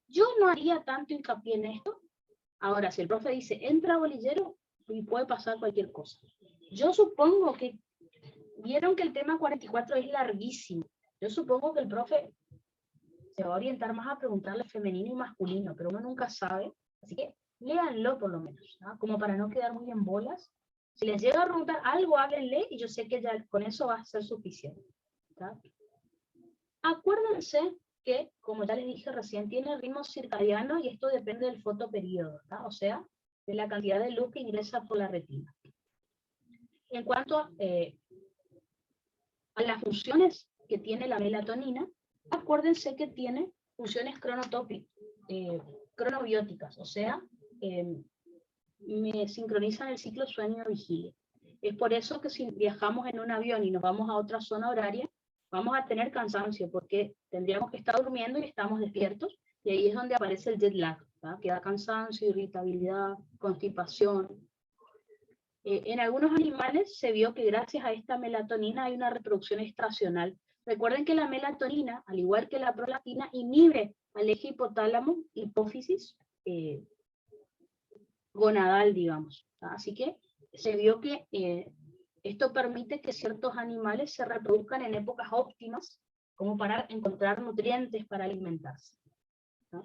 Yo no haría tanto hincapié en esto. Ahora, si el profe dice, entra bolillero, y puede pasar cualquier cosa. Yo supongo que, vieron que el tema 44 es larguísimo. Yo supongo que el profe se va a orientar más a preguntarle femenino y masculino, pero uno nunca sabe. Así que léanlo por lo menos, ¿no? Como para no quedar muy en bolas. Si les llega a preguntar algo, háblenle y yo sé que ya con eso va a ser suficiente, ¿tá? Acuérdense que, como ya les dije recién, tiene ritmo circadiano y esto depende del fotoperíodo, ¿tá? O sea, de la cantidad de luz que ingresa por la retina. En cuanto a las funciones que tiene la melatonina, acuérdense que tiene funciones cronobióticas, o sea, me sincronizan el ciclo sueño-vigilia. Es por eso que si viajamos en un avión y nos vamos a otra zona horaria, vamos a tener cansancio, porque tendríamos que estar durmiendo y estamos despiertos, y ahí es donde aparece el jet lag, ¿verdad? Que da cansancio, irritabilidad, constipación. En algunos animales se vio que gracias a esta melatonina hay una reproducción estacional. Recuerden que la melatonina, al igual que la prolactina, inhibe al eje hipotálamo, hipófisis, gonadal, digamos. Así que se vio que esto permite que ciertos animales se reproduzcan en épocas óptimas, como para encontrar nutrientes para alimentarse, ¿no?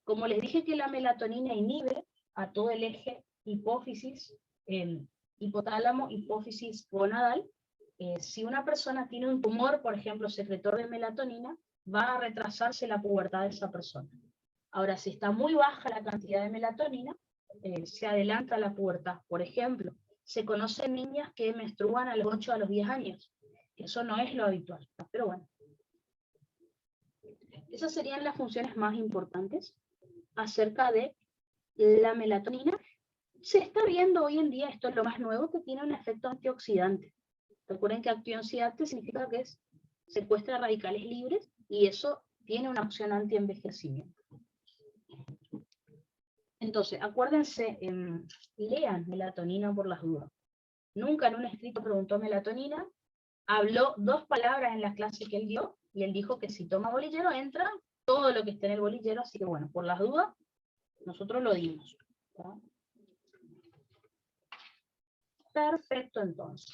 Como les dije que la melatonina inhibe a todo el eje hipófisis, hipotálamo, hipófisis gonadal, si una persona tiene un tumor, por ejemplo, secretor de melatonina, va a retrasarse la pubertad de esa persona. Ahora, si está muy baja la cantidad de melatonina, se adelanta la pubertad. Por ejemplo, se conocen niñas que menstruan a los 8 a los 10 años. Eso no es lo habitual, pero bueno. Esas serían las funciones más importantes acerca de la melatonina. Se está viendo hoy en día, esto es lo más nuevo, que tiene un efecto antioxidante. Recuerden que antioxidante significa que secuestra radicales libres y eso tiene una acción anti-envejecimiento. Entonces, acuérdense, lean melatonina por las dudas. Nunca en un escrito preguntó melatonina, habló 2 palabras en la clase que él dio, y él dijo que si toma bolillero entra todo lo que esté en el bolillero, así que bueno, por las dudas, nosotros lo dimos, ¿tá? Perfecto, entonces.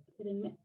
Espérenme.